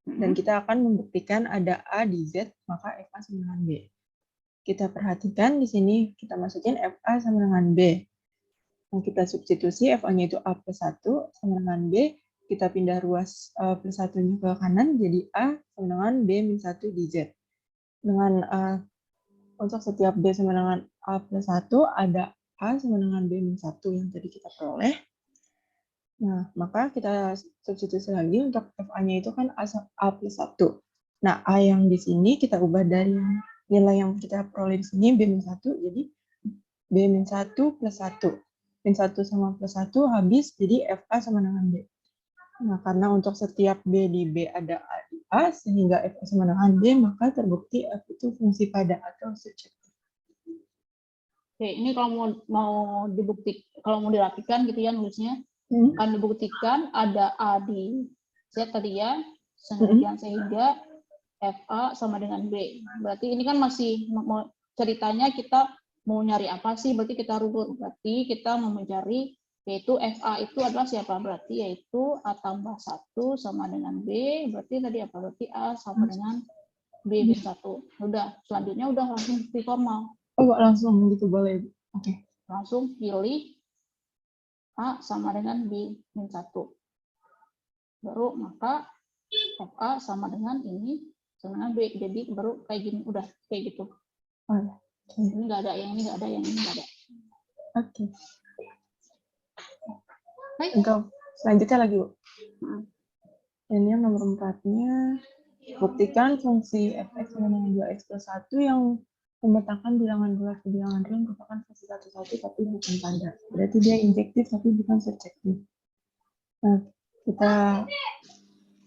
dan kita akan membuktikan ada A di Z, maka FA sama dengan B. Kita perhatikan di sini, kita masukin FA sama dengan B. Nah, kita substitusi FA-nya itu A plus 1 sama dengan B, kita pindah ruas plus 1-nya ke kanan, jadi A sama dengan B min 1 di Z. Dengan untuk setiap B sama dengan A plus 1, ada A sama dengan B min 1 yang tadi kita peroleh. Nah, maka kita substitusi lagi untuk FA-nya itu kan A plus 1. Nah, A yang di sini kita ubah dari nilai yang kita peroleh di sini, B min 1, jadi B min 1 plus 1. Min 1 sama plus 1 habis, jadi FA sama dengan B. Nah, karena untuk setiap B di B ada A di A, sehingga FA sama dengan B, maka terbukti F itu fungsi pada atau subjektif. Oke, ini kalau mau kalau mau dilakukan gitu ya nulisnya, akan dibuktikan ada A di Z tadi ya, sehingga FA sama dengan B. Berarti ini kan masih mau ceritanya kita mau nyari apa sih? Berarti kita runut. Berarti kita mau mencari yaitu FA itu adalah siapa? Berarti yaitu A tambah 1 sama dengan B. Berarti tadi apa? Berarti A sama dengan B min 1. Udah, selanjutnya udah langsung bukti formal. Oh, langsung gitu boleh. Oke. Langsung pilih A sama dengan B min 1. Baru maka FA sama dengan ini sama dengan B. Jadi baru kayak gini, udah kayak gitu. Oh, ya. Ini nggak ada, yang ini nggak ada, yang ini nggak ada. Oke. Baik. Untuk selanjutnya lagi, Bu. Hmm. Ini yang nomor 4-nya, buktikan fungsi fx sama dengan 2x plus 1 yang memetakan bilangan bulat ke bilangan real merupakan fungsi satu-satu tapi bukan tanda. Berarti dia injektif tapi bukan subjektif. Nah, kita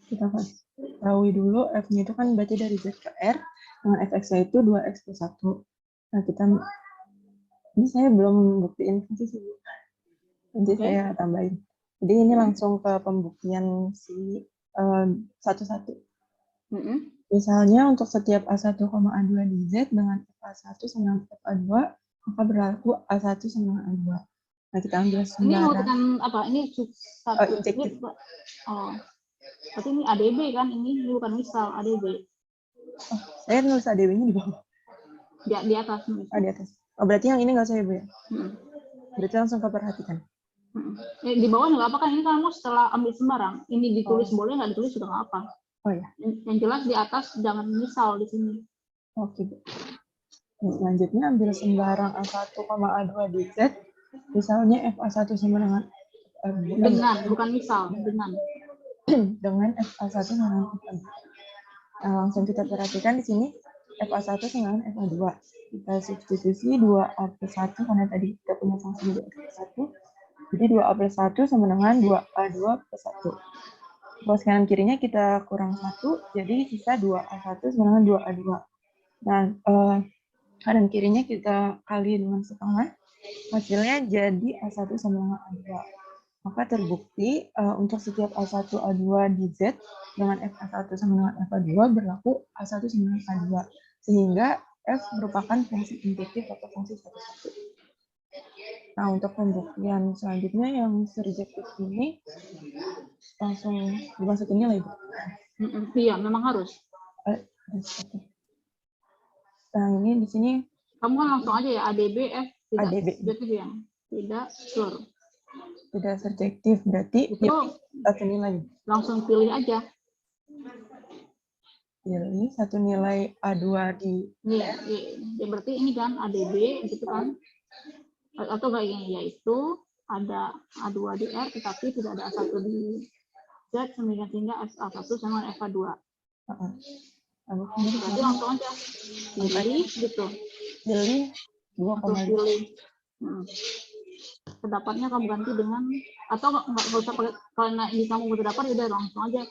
ketahui dulu f-nya itu kan berarti dari z ke r dengan fx-nya itu 2x plus 1. Nah, ini saya belum buktiin fungsi sih. Nanti saya tambahin. Jadi ini langsung ke pembuktian si satu-satu. Misalnya untuk setiap A1, A2 di Z dengan FA1 sama FA2, maka berlaku A1 sama A2. Nah, kita ambil Ini sembarang. membuktikan apa? Ini satu. Injektif. Oh, berarti ini ADB kan? Ini bukan misal ADB. Oh, saya nulis ADB-nya di bawah. Di atas. Oh, di atas. Oh, berarti yang ini nggak usah ya, Bu ya? Hmm. Berarti langsung ke perhatikan. Di bawah nggak apa kan? Ini kamu setelah ambil sembarang. Ini ditulis boleh, nggak ditulis juga nggak apa. Oh ya. Yang jelas di atas jangan misal di sini. Oke, Bu. Nah, selanjutnya ambil sembarang A1, A2 di Z. Misalnya FA1 sama dengan Bukan misal, dengan FA1 sama dengan FA2. Nah, langsung kita perhatikan di sini FA1 sama dengan FA2. Kita substitusi 2A plus 1 karena tadi kita punya fungsi 2X plus 1. Jadi 2A plus 1 sama dengan 2A2 plus 1. Bos kanan kirinya kita kurang 1, jadi sisa 2A1 sama dengan 2A2. Nah, kanan kirinya kita kali dengan setengah, hasilnya jadi A1 sama dengan A2. Maka terbukti untuk setiap A1, A2 di Z dengan FA1 sama dengan FA2 berlaku A1 sama dengan A2. Sehingga F merupakan fungsi injektif atau fungsi satu-satu. Nah, untuk pembuktian selanjutnya yang surjektif ini langsung dimasukin nilai, Bu. Iya, memang harus. Nah, ini di sini Kamu kan langsung aja ya ADB F tidak ADB. subjektif yang tidak sure. Tidak subjektif, berarti Itu satu nilai. langsung pilih aja. Pilih satu nilai A2 di Ya, berarti ini kan ADB gitu kan. Atau kayak gini, yaitu ada A2 di R tetapi tidak ada A1 di Z sehingga FA1 sama FA2. Berarti langsung aja pilih gitu. Pilih 2,5. Pilih. Pendapatnya kamu ganti dengan, atau nggak usah pakai, karena ini kamu terdapat udah langsung aja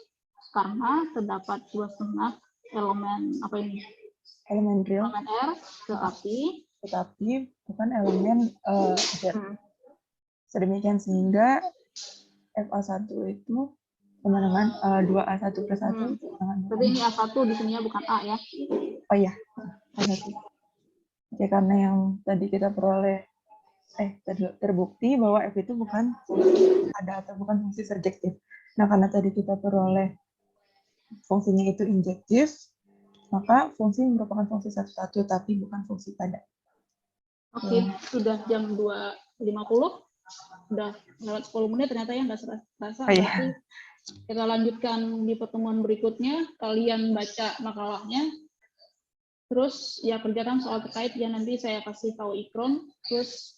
karena terdapat 2,5 elemen apa ini? Elemen real. Elemen R tetapi bukan elemen Z. Sedemikian sehingga FA1 itu sama dengan 2A1 plus 1. Berarti ini A1 di sini ya, bukan A ya? Oh iya, A1. Ya, karena yang tadi kita peroleh, terbukti bahwa F itu bukan fungsi ada atau bukan fungsi surjektif. Nah, karena tadi kita peroleh fungsinya itu injektif, maka fungsi merupakan fungsi satu-satu tapi bukan fungsi pada. Oke, sudah jam 2.50, udah lewat 10 menit ternyata ya, nggak serasa. Berarti kita lanjutkan di pertemuan berikutnya, kalian baca makalahnya, terus ya kerjakan soal terkait ya, nanti saya kasih tahu ikron, terus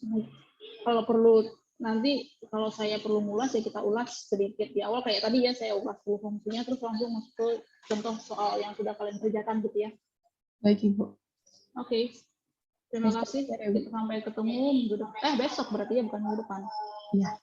kalau perlu nanti kalau saya perlu ngulas ya kita ulas sedikit di awal kayak tadi ya, saya ulas dulu fungsinya terus langsung masuk ke contoh soal yang sudah kalian kerjakan gitu ya. Baik, Ibu. Oke. Terima kasih. Sampai ketemu minggu depan. Besok berarti ya, bukan minggu depan. Iya.